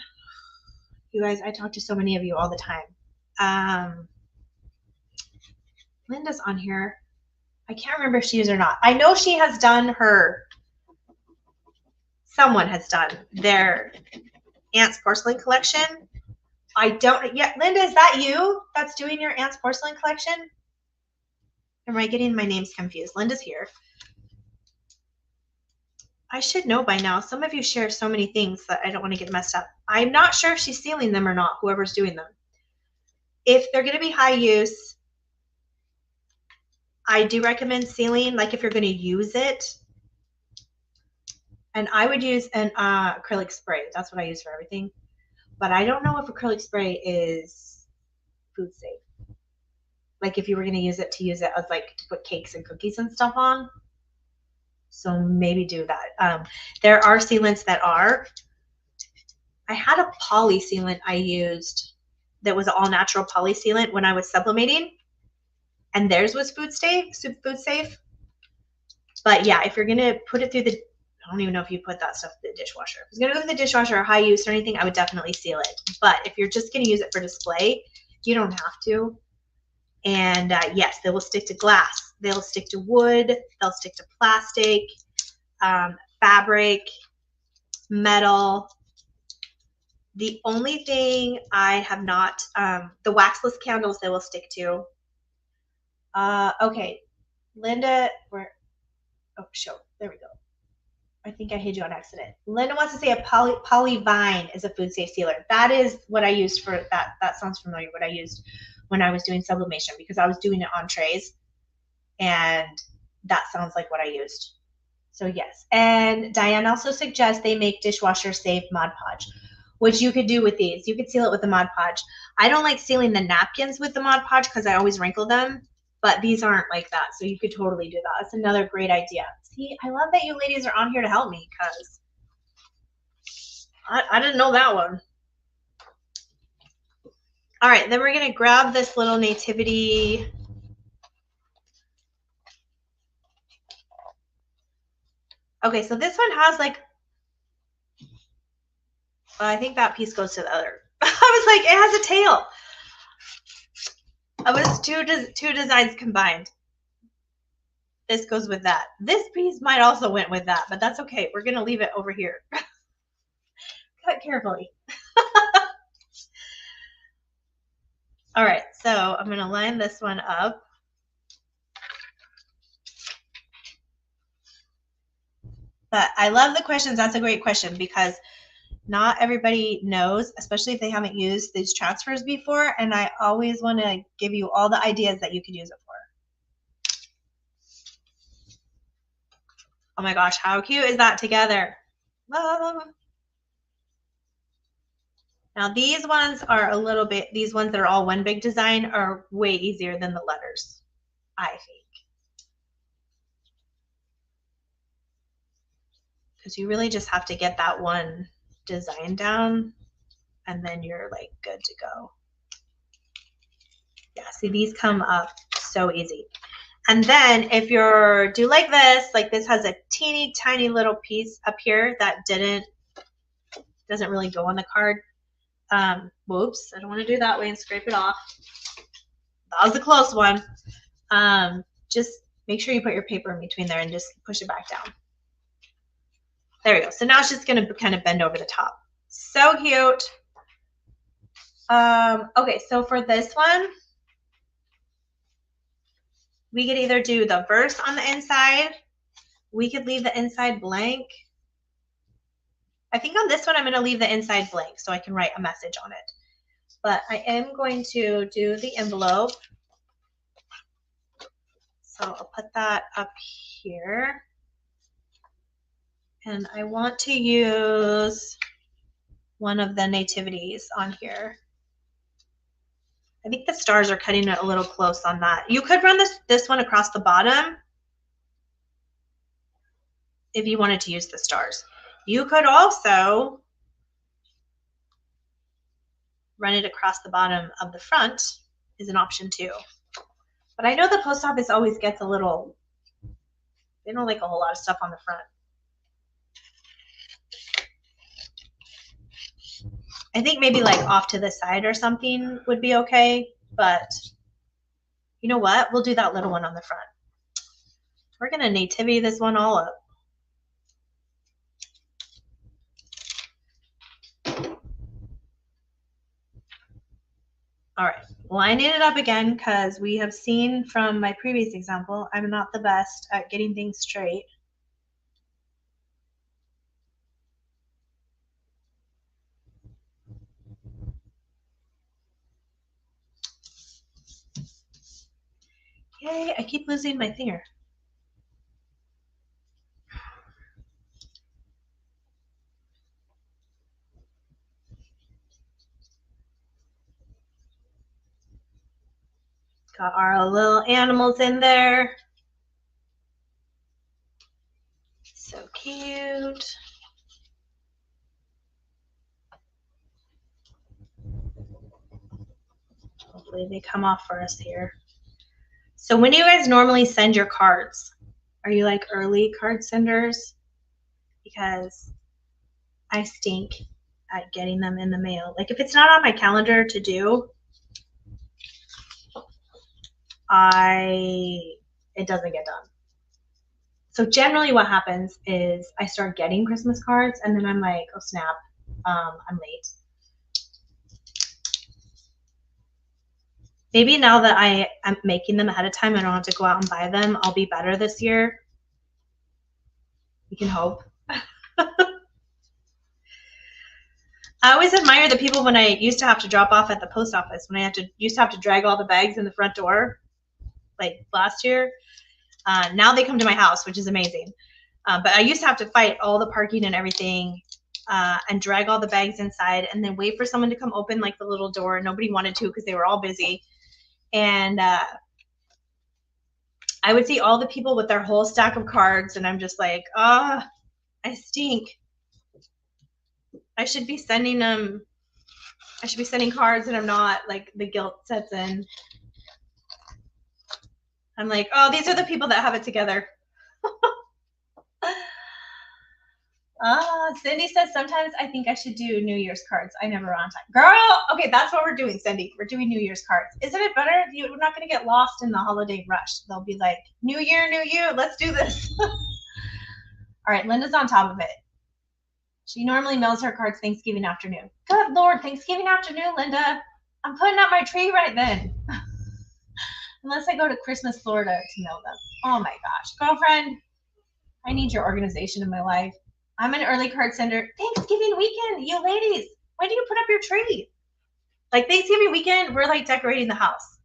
You guys, I talk to so many of you all the time. Linda's on here. I can't remember if she is or not. I know she has done someone has done their aunt's porcelain collection. I don't yet. Linda, is that you that's doing your aunt's porcelain collection? Am I getting my names confused? Linda's here. I should know by now. Some of you share so many things that I don't want to get messed up. I'm not sure if she's sealing them or not, whoever's doing them. If they're going to be high use, I do recommend sealing, like if you're going to use it. And I would use an acrylic spray. That's what I use for everything. But I don't know if acrylic spray is food safe. Like if you were going to use it as like to put cakes and cookies and stuff on. So maybe do that. There are sealants that are. I had a poly sealant I used that was all natural poly sealant when I was sublimating, and theirs was food safe. But yeah, if you're gonna put it through I don't even know if you put that stuff in the dishwasher. If it's gonna go through the dishwasher or high use or anything, I would definitely seal it. But if you're just gonna use it for display, you don't have to. And yes, they will stick to glass. They'll stick to wood. They'll stick to plastic, fabric, metal. The only thing I have not, the waxless candles they will stick to. Okay, Linda, there we go. I think I hid you on accident. Linda wants to say a polyvine is a food safe sealer. That is what I used for that. That sounds familiar. What I used when I was doing sublimation, because I was doing it on trays, and that sounds like what I used. So yes. And Diane also suggests they make dishwasher safe Mod Podge, which you could do with these. You could seal it with the Mod Podge. I don't like sealing the napkins with the Mod Podge because I always wrinkle them, but these aren't like that. So you could totally do that. That's another great idea. See, I love that you ladies are on here to help me, because I didn't know that one. All right, then we're going to grab this little nativity. Okay, so this one has like, well, I think that piece goes to the other. I was like, it has a tail. It was two designs combined. This goes with that. This piece might also went with that, but that's okay. We're going to leave it over here. Cut carefully. All right, so I'm going to line this one up. But I love the questions. That's a great question, because not everybody knows, especially if they haven't used these transfers before. And I always want to give you all the ideas that you could use it for. Oh my gosh, how cute is that together? Now these ones are these ones that are all one big design are way easier than the letters, I think. because you really just have to get that one design down and then you're like good to go. Yeah, see, these come up so easy. And then if you're do like this has a teeny tiny little piece up here that doesn't really go on the card. Whoops, I don't want to do that way and scrape it off. That was a close one. Just make sure you put your paper in between there and just push it back down. There we go. So now it's just going to kind of bend over the top. So cute. Okay, so for this one, we could either do the verse on the inside. We could leave the inside blank. I think on this one, I'm going to leave the inside blank so I can write a message on it. But I am going to do the envelope. So I'll put that up here. And I want to use one of the nativities on here. I think the stars are cutting it a little close on that. You could run this one across the bottom if you wanted to use the stars. You could also run it across the bottom of the front is an option too. But I know the post office always gets a little, they don't like a whole lot of stuff on the front. I think maybe like off to the side or something would be okay, but you know what? We'll do that little one on the front. We're gonna nativity this one all up. All right, lining it up again because we have seen from my previous example, I'm not the best at getting things straight. Yay, I keep losing my finger. Got our little animals in there. So cute. Hopefully they come off for us here. So when do you guys normally send your cards? Are you like early card senders? Because I stink at getting them in the mail. Like if it's not on my calendar to do, it doesn't get done. So generally what happens is I start getting Christmas cards and then I'm like, oh snap, I'm late. Maybe now that I'm making them ahead of time, I don't have to go out and buy them, I'll be better this year. You can hope. I always admire the people when I used to have to drop off at the post office, when I used to have to drag all the bags in the front door, like last year. Now they come to my house, which is amazing. But I used to have to fight all the parking and everything and drag all the bags inside and then wait for someone to come open like the little door. Nobody wanted to because they were all busy. And I would see all the people with their whole stack of cards and I'm just like, I stink. I should be sending them. I should be sending cards and I'm not. Like the guilt sets in. I'm like, oh, these are the people that have it together. Cindy says sometimes I think I should do New Year's cards. I never on time. Girl, okay, that's what we're doing, Cindy. We're doing New Year's cards. Isn't it better? You're not going to get lost in the holiday rush. They'll be like, New Year, New You. Let's do this. All right, Linda's on top of it. She normally mails her cards Thanksgiving afternoon. Good Lord, Thanksgiving afternoon, Linda. I'm putting up my tree right then. Unless I go to Christmas, Florida to mail them. Oh my gosh. Girlfriend, I need your organization in my life. I'm an early card sender. Thanksgiving weekend, you ladies. When do you put up your tree? Like Thanksgiving weekend, we're like decorating the house.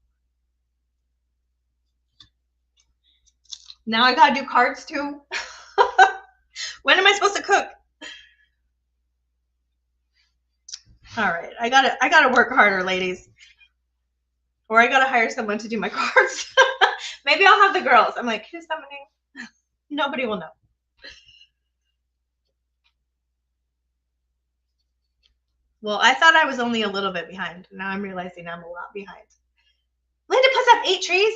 Now I gotta do cards too. When am I supposed to cook? All right, I gotta work harder, ladies. Or I gotta hire someone to do my cards. Maybe I'll have the girls. I'm like, who's summoning? Nobody will know. Well, I thought I was only a little bit behind. Now I'm realizing I'm a lot behind. Linda puts up 8 trees.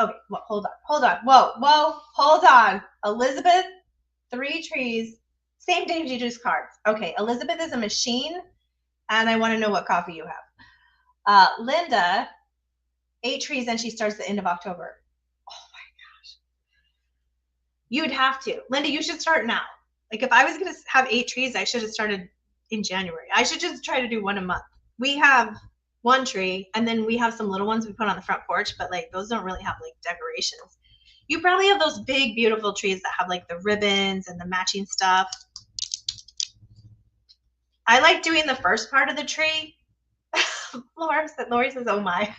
Okay, well, hold on. Whoa, hold on. Elizabeth, 3 trees. Same Daisy Juice cards. Okay, Elizabeth is a machine, and I want to know what coffee you have. Linda, 8 trees, and she starts the end of October. Oh my gosh. You'd have to. Linda, you should start now. Like if I was going to have 8 trees, I should have started in January. I should just try to do one a month. We have 1 tree, and then we have some little ones we put on the front porch, but like those don't really have like decorations. You probably have those big, beautiful trees that have like the ribbons and the matching stuff. I like doing the first part of the tree. Lori says, oh my.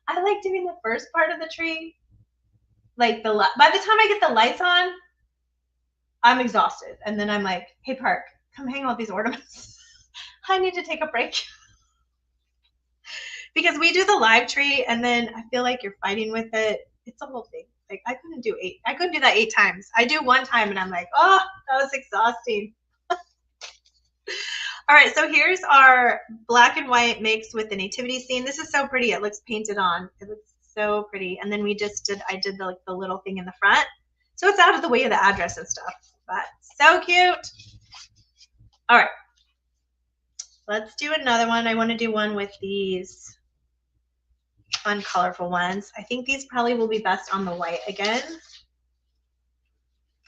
I like doing the first part of the tree. Like by the time I get the lights on, I'm exhausted. And then I'm like, hey, Park, come hang out with these ornaments. I need to take a break. Because we do the live tree and then I feel like you're fighting with it. It's a whole thing. Like I couldn't do that 8 times. I do 1 time and I'm like, oh, that was exhausting. All right, so here's our black and white mixed with the nativity scene. This is so pretty. It looks painted on. It looks so pretty. And then I did the little thing in the front. So it's out of the way of the address and stuff, but so cute. All right, let's do another one. I want to do one with these fun, colorful ones. I think these probably will be best on the white again.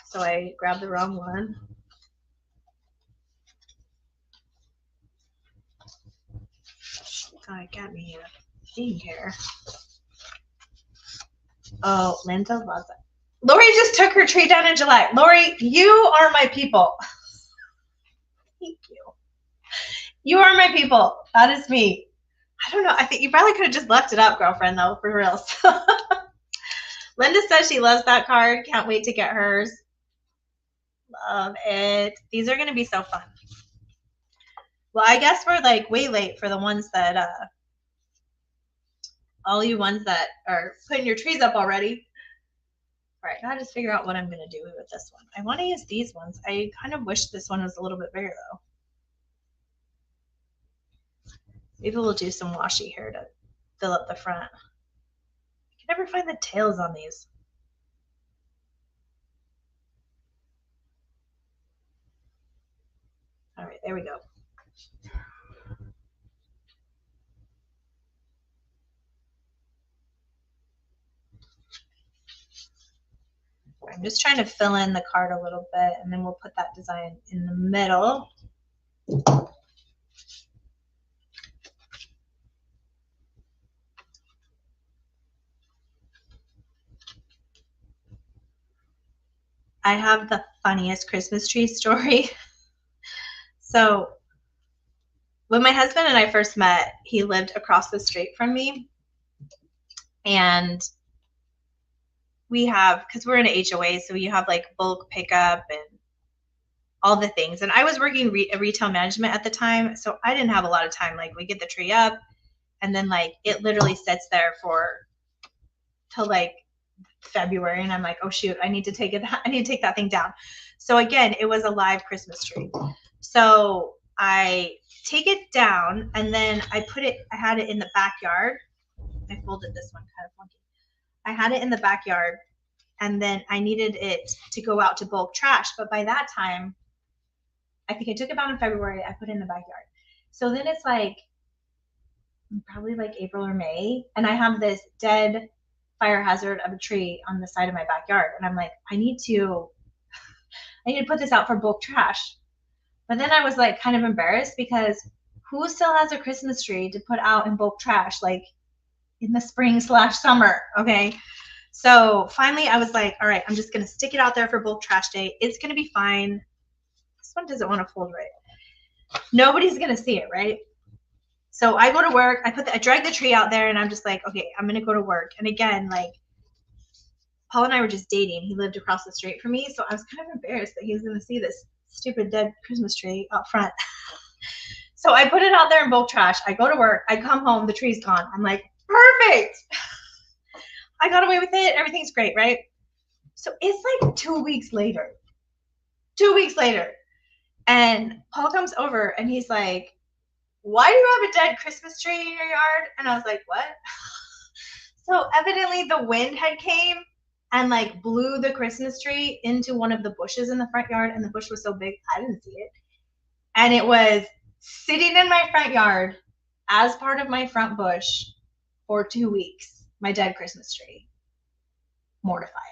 So I grabbed the wrong one. God, got me a thing here. Oh, Linda loves it. Lori just took her tree down in July. Lori, you are my people. Thank you. You are my people. That is me. I don't know. I think you probably could have just left it up, girlfriend, though, for real. Linda says she loves that card. Can't wait to get hers. Love it. These are going to be so fun. Well, I guess we're like way late for the ones that, all you ones that are putting your trees up already. All right, now I just figure out what I'm going to do with this one. I want to use these ones. I kind of wish this one was a little bit bigger, though. Maybe we'll do some washi here to fill up the front. I can never find the tails on these. All right, there we go. I'm just trying to fill in the card a little bit, and then we'll put that design in the middle. I have the funniest Christmas tree story. So when my husband and I first met, he lived across the street from me. And we have, because we're in an HOA, so you have like bulk pickup and all the things. And I was working retail management at the time, so I didn't have a lot of time. Like we get the tree up, and then like it literally sits there till like February, and I'm like, oh shoot, I need to take that thing down. So again, it was a live Christmas tree. So I take it down, and then I had it in the backyard. I folded this one kind of funky. I had it in the backyard, and then I needed it to go out to bulk trash. But by that time, I think I took it out in February. I put it in the backyard. So then it's like probably like April or May, and I have this dead fire hazard of a tree on the side of my backyard, and I'm like, I need to put this out for bulk trash. But then I was like kind of embarrassed, because who still has a Christmas tree to put out in bulk trash like in the spring/summer? Okay. So finally I was like, all right, I'm just going to stick it out there for bulk trash day. It's going to be fine. This one doesn't want to fold right. Nobody's going to see it, right? So I go to work, I drag the tree out there, and I'm just like, okay, I'm going to go to work. And again, like Paul and I were just dating. He lived across the street from me. So I was kind of embarrassed that he was going to see this stupid dead Christmas tree out front. So I put it out there in bulk trash. I go to work. I come home. The tree's gone. I'm like, perfect. I got away with it. Everything's great, right? So it's like 2 weeks later. 2 weeks later. And Paul comes over and he's like, why do you have a dead Christmas tree in your yard? And I was like, what? So evidently the wind had came and like blew the Christmas tree into one of the bushes in the front yard, and the bush was so big I didn't see it. And it was sitting in my front yard as part of my front bush for 2 weeks. My dead Christmas tree. Mortified.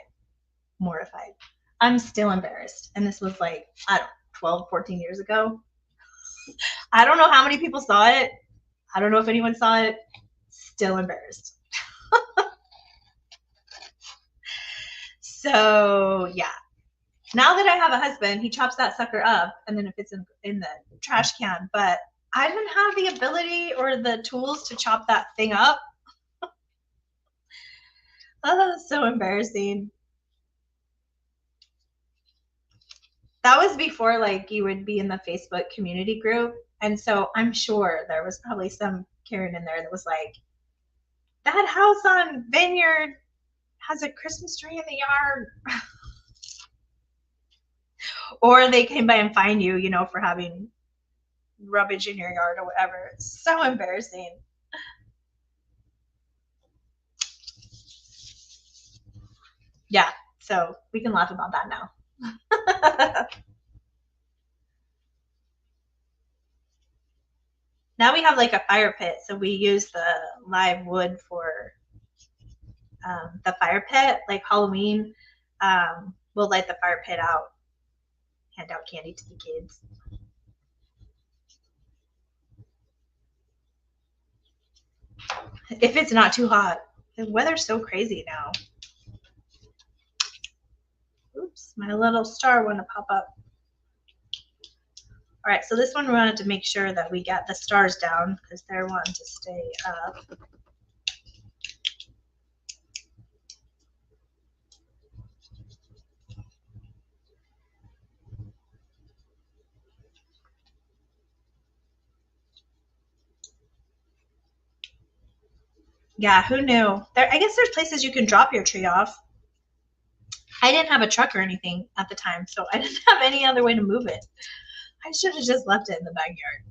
I'm still embarrassed. And this was like, I don't know, 12, 14 years ago. I don't know how many people saw it. I don't know if anyone saw it. Still embarrassed. So yeah. Now that I have a husband, he chops that sucker up and then it fits in the trash can. But I didn't have the ability or the tools to chop that thing up. Oh, so embarrassing. That was before like you would be in the Facebook community group. And so I'm sure there was probably some Karen in there that was like, that house on Vineyard has a Christmas tree in the yard. Or they came by and fined you, you know, for having rubbish in your yard or whatever. It's so embarrassing. Yeah, so we can laugh about that now. Now we have like a fire pit, so we use the live wood for the fire pit. Like Halloween, we'll light the fire pit out, hand out candy to the kids. If it's not too hot. The weather's so crazy now. Oops, my little star wanted to pop up. All right, so this one we wanted to make sure that we got the stars down because they're wanting to stay up. Yeah, who knew? I guess there's places you can drop your tree off. I didn't have a truck or anything at the time, so I didn't have any other way to move it. I should have just left it in the backyard.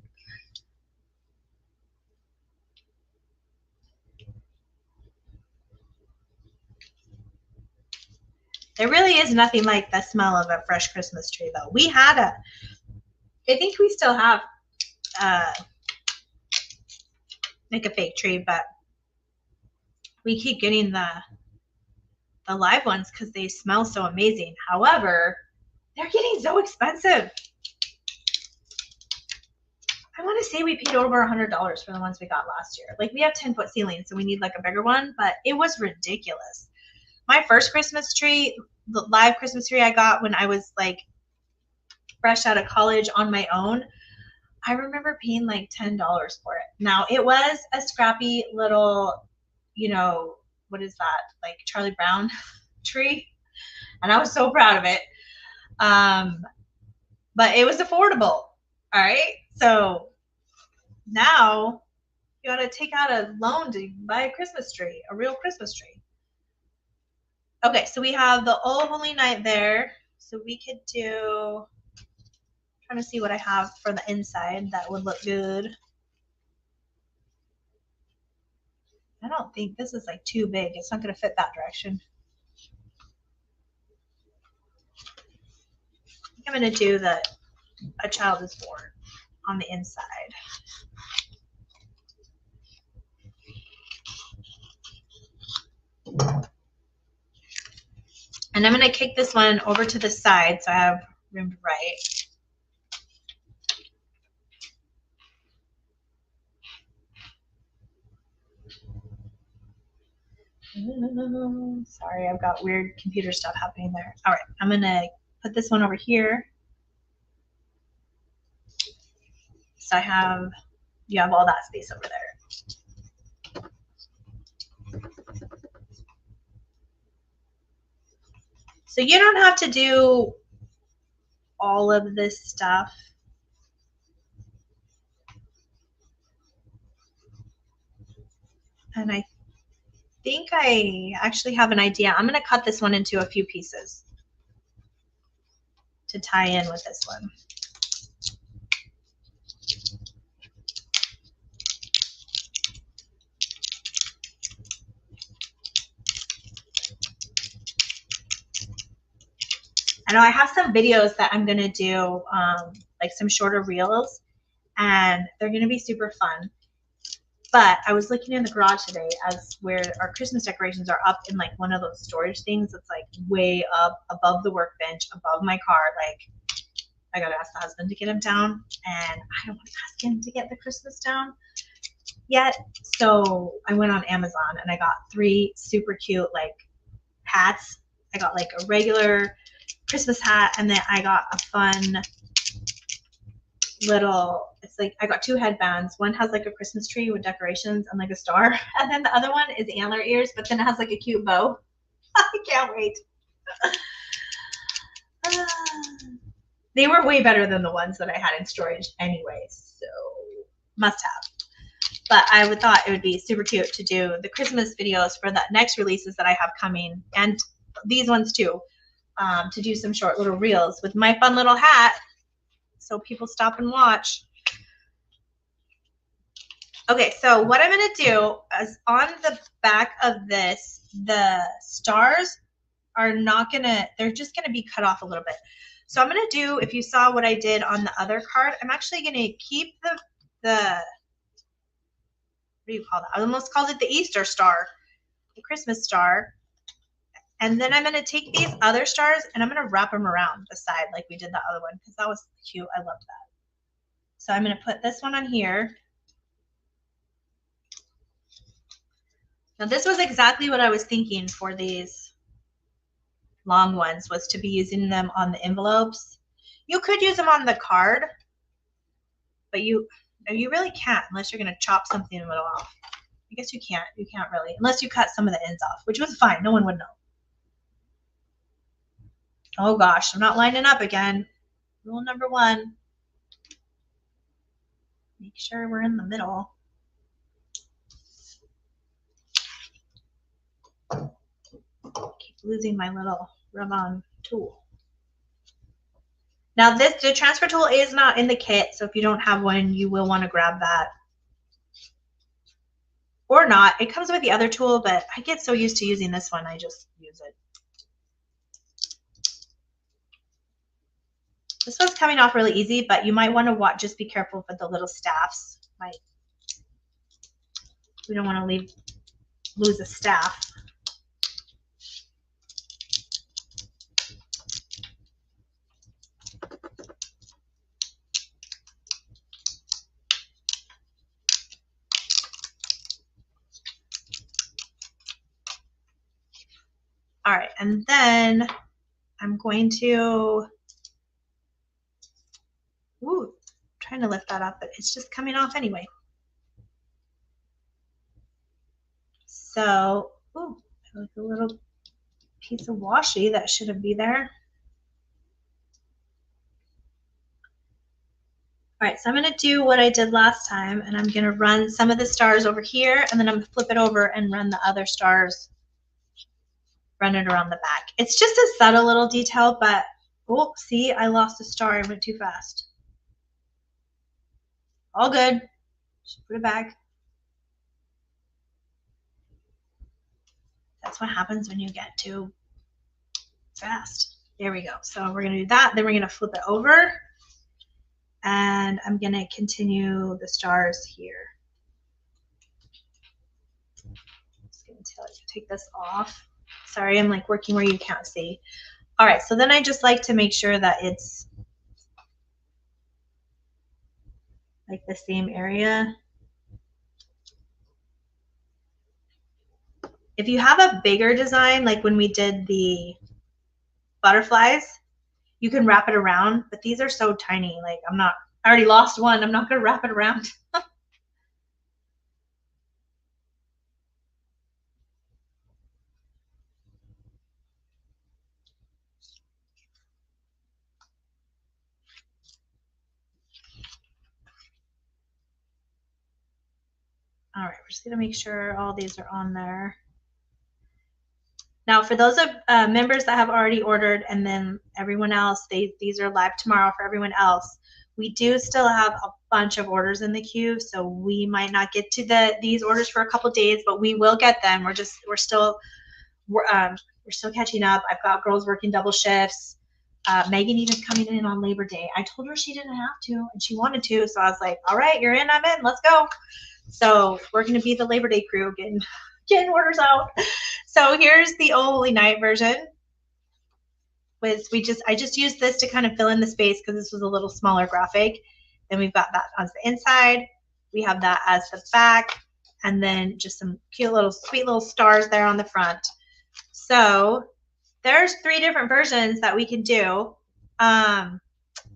There really is nothing like the smell of a fresh Christmas tree, though. I think we still have like a fake tree, but we keep getting the live ones because they smell so amazing. However, they're getting so expensive. I want to say we paid over $100 for the ones we got last year. Like we have 10-foot ceilings, so we need like a bigger one, but it was ridiculous. My first Christmas tree, the live Christmas tree I got when I was like fresh out of college on my own, I remember paying like $10 for it. Now it was a scrappy little, you know, what is that? Like Charlie Brown tree. And I was so proud of it. But it was affordable. All right. So now you got to take out a loan to buy a Christmas tree, a real Christmas tree. Okay. So we have the Oh Holy Night there. So we could do, I'm trying to see what I have for the inside that would look good. I don't think this is like too big. It's not going to fit that direction. I'm going to do A Child is Born on the inside. And I'm going to kick this one over to the side so I have room to write. Sorry, I've got weird computer stuff happening there. All right, I'm going to put this one over here. So you have all that space over there. So you don't have to do all of this stuff. And I think I actually have an idea. I'm going to cut this one into a few pieces to tie in with this one. I know I have some videos that I'm going to do, like some shorter reels, and they're going to be super fun. But I was looking in the garage today as where our Christmas decorations are up in like one of those storage things that's like way up above the workbench, above my car. Like, I got to ask the husband to get him down, and I don't want to ask him to get the Christmas down yet. So I went on Amazon and I got 3 super cute like hats. I got like a regular Christmas hat, and then I got a fun little, it's like I got 2 headbands. One has like a Christmas tree with decorations and like a star, and then the other one is antler ears, but then it has like a cute bow. I can't wait. They were way better than the ones that I had in storage anyway, so must have. But I would thought it would be super cute to do the Christmas videos for the next releases that I have coming, and these ones too, to do some short little reels with my fun little hat, so people stop and watch. Okay, so what I'm going to do is on the back of this, the stars are not going to, they're just going to be cut off a little bit. So I'm going to do, if you saw what I did on the other card, I'm actually going to keep the what do you call that? I almost called it the Easter star, the Christmas star. And then I'm going to take these other stars and I'm going to wrap them around the side like we did the other one, because that was cute. I loved that. So I'm going to put this one on here. Now this was exactly what I was thinking for these long ones, was to be using them on the envelopes. You could use them on the card, but you really can't unless you're going to chop something in the middle off. I guess you can't. You can't really, unless you cut some of the ends off, which was fine. No one would know. Oh gosh, I'm not lining up again. Rule number 1. Make sure we're in the middle. Keep losing my little rub-on tool. Now the transfer tool is not in the kit, so if you don't have one, you will want to grab that. Or not. It comes with the other tool, but I get so used to using this one, I just use it. This one's coming off really easy, but you might want to just be careful for the little staffs. We don't want to lose a staff. All right, and then I'm going to, trying to lift that up, but it's just coming off anyway. So, like a little piece of washi that shouldn't be there. All right, so I'm going to do what I did last time, and I'm going to run some of the stars over here, and then I'm going to flip it over and run the other stars, run it around the back. It's just a subtle little detail, but, oh, see, I lost a star. I went too fast. All good. Just put it back. That's what happens when you get too fast. There we go. So we're going to do that. Then we're going to flip it over. And I'm going to continue the stars here. I'm just going to take this off. Sorry, I'm like working where you can't see. All right, so then I just like to make sure that it's like the same area. If you have a bigger design, like when we did the butterflies, you can wrap it around, but these are so tiny. Like I already lost one. I'm not going to wrap it around. All right, we're just going to make sure all these are on there. Now, for those of members that have already ordered, and then everyone else, these are live tomorrow for everyone else. We do still have a bunch of orders in the queue, so we might not get to these orders for a couple days, but we will get them. We're still catching up. I've got girls working double shifts. Megan even coming in on Labor Day. I told her she didn't have to, and she wanted to. So I was like, all right, you're in, I'm in, let's go. So we're going to be the Labor Day crew getting orders out. So here's the Oh Holy Night version. I just used this to kind of fill in the space because this was a little smaller graphic. Then we've got that as the inside. We have that as the back, and then just some cute little sweet little stars there on the front. So there's 3 different versions that we can do. I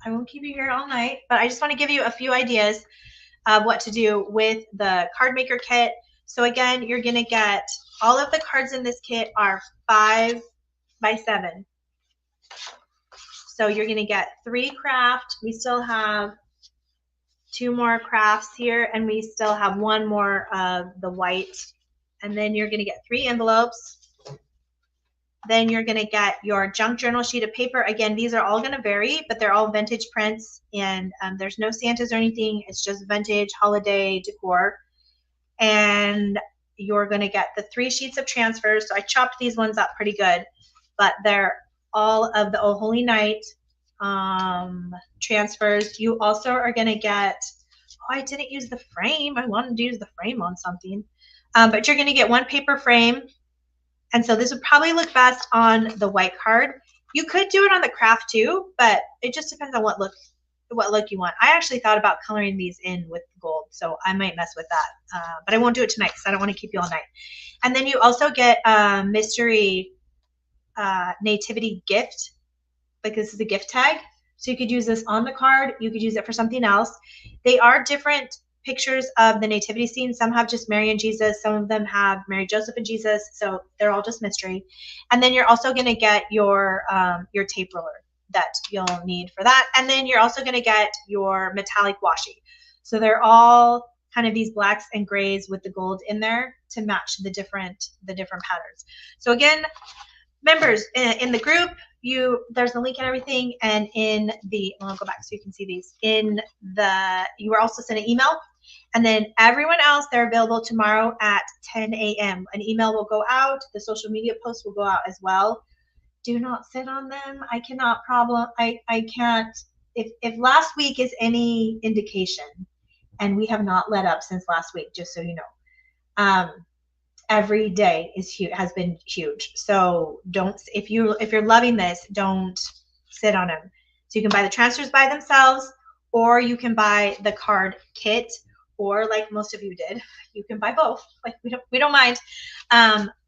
won't keep you here all night, but I just want to give you a few ideas of what to do with the card maker kit. So again, you're going to get all of the cards in this kit are 5 by 7. So you're going to get 3 craft. We still have 2 more crafts here, and we still have 1 more of the white. And then you're going to get 3 envelopes. Then you're going to get your junk journal sheet of paper. Again, these are all going to vary, but they're all vintage prints, and there's no Santas or anything. It's just vintage holiday decor. And you're going to get the 3 sheets of transfers. So I chopped these ones up pretty good, but they're all of the Oh Holy Night transfers. You also are going to get, oh, I didn't use the frame. I wanted to use the frame on something. But you're going to get 1 paper frame. And so this would probably look best on the white card. You could do it on the craft too, but it just depends on what look you want. I actually thought about coloring these in with gold, so I might mess with that. But I won't do it tonight because I don't want to keep you all night. And then you also get a mystery nativity gift, like this is a gift tag. So you could use this on the card. You could use it for something else. They are different pictures of the nativity scene. Some have just Mary and Jesus. Some of them have Mary, Joseph, and Jesus. So they're all just mystery. And then you're also going to get your tape roller that you'll need for that. And then you're also going to get your metallic washi. So they're all kind of these blacks and grays with the gold in there to match the different patterns. So again, members in the group, there's a link and everything, and in the, I'll go back so you can see these. You were also sent an email, and then everyone else, they're available tomorrow at 10 a.m. An email will go out. The social media posts will go out as well. Do not sit on them. I can't. If last week is any indication, and we have not let up since last week, just so you know. Every day has been huge. So if you're loving this, don't sit on them. So you can buy the transfers by themselves, or you can buy the card kit, or like most of you did, you can buy both. Like we don't mind.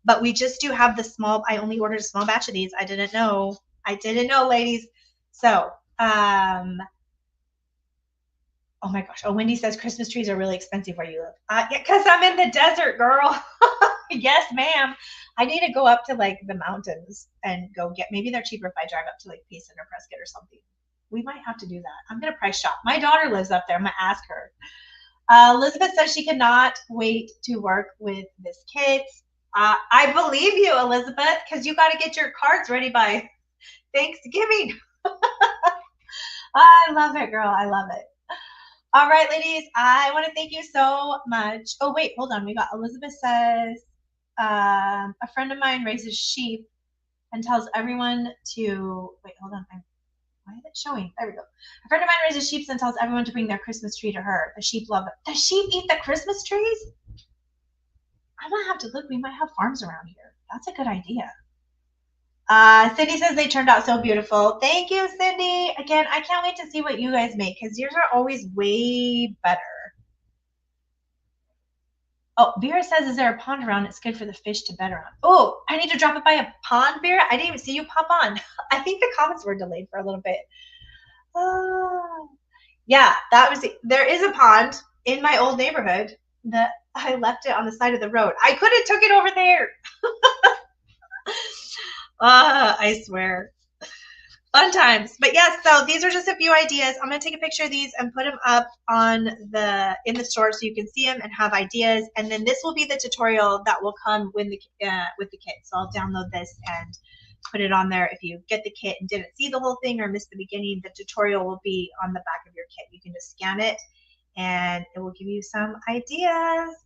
But we just do have the small. I only ordered a small batch of these. I didn't know, ladies. So oh my gosh. Oh, Wendy says Christmas trees are really expensive where you live. Yeah, because I'm in the desert, girl. Yes, ma'am. I need to go up to like the mountains and go get, maybe they're cheaper if I drive up to like Payson or Prescott or something. We might have to do that. I'm going to price shop. My daughter lives up there. I'm going to ask her. Elizabeth says she cannot wait to work with this kit. I believe you, Elizabeth, because you got to get your cards ready by Thanksgiving. I love it, girl. I love it. All right, ladies, I want to thank you so much. Oh, wait, hold on. We got Elizabeth says, a friend of mine raises sheep and tells everyone to, wait, hold on. Why is it showing? There we go. A friend of mine raises sheep and tells everyone to bring their Christmas tree to her. The sheep love it. The sheep eat the Christmas trees? I might have to look. We might have farms around here. That's a good idea. Cindy says they turned out so beautiful. Thank you, Cindy. Again, I can't wait to see what you guys make because yours are always way better. Oh, Vera says, is there a pond around? It's good for the fish to bed around. Oh, I need to drop it by a pond, Vera? I didn't even see you pop on. I think the comments were delayed for a little bit. Oh, yeah, there is a pond in my old neighborhood that I left it on the side of the road. I could have took it over there. I swear. Fun times. But yes, so these are just a few ideas. I'm going to take a picture of these and put them up in the store so you can see them and have ideas. And then this will be the tutorial that will come with the kit. So I'll download this and put it on there. If you get the kit and didn't see the whole thing or missed the beginning, the tutorial will be on the back of your kit. You can just scan it and it will give you some ideas.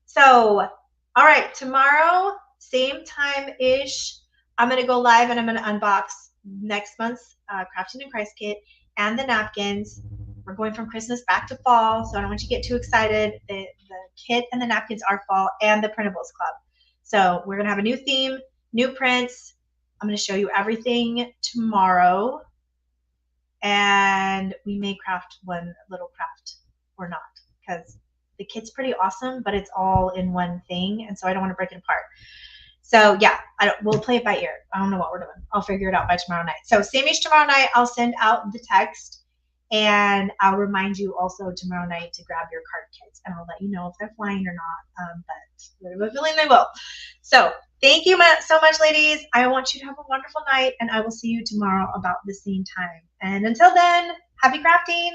So, all right, tomorrow, same time-ish, I'm going to go live and I'm going to unbox next month's Crafting and Christ kit and the napkins. We're going from Christmas back to fall, so I don't want you to get too excited. The kit and the napkins are fall, and the Printables Club. So we're gonna have a new theme, new prints. I'm gonna show you everything tomorrow, and we may craft one little craft or not, because the kit's pretty awesome, but it's all in one thing, and so I don't want to break it apart. So yeah, we'll play it by ear. I don't know what we're doing. I'll figure it out by tomorrow night. So same-ish tomorrow night, I'll send out the text, and I'll remind you also tomorrow night to grab your card kits, and I'll let you know if they're flying or not. But I have a feeling they will. So thank you so much, ladies. I want you to have a wonderful night, and I will see you tomorrow about the same time. And until then, happy crafting.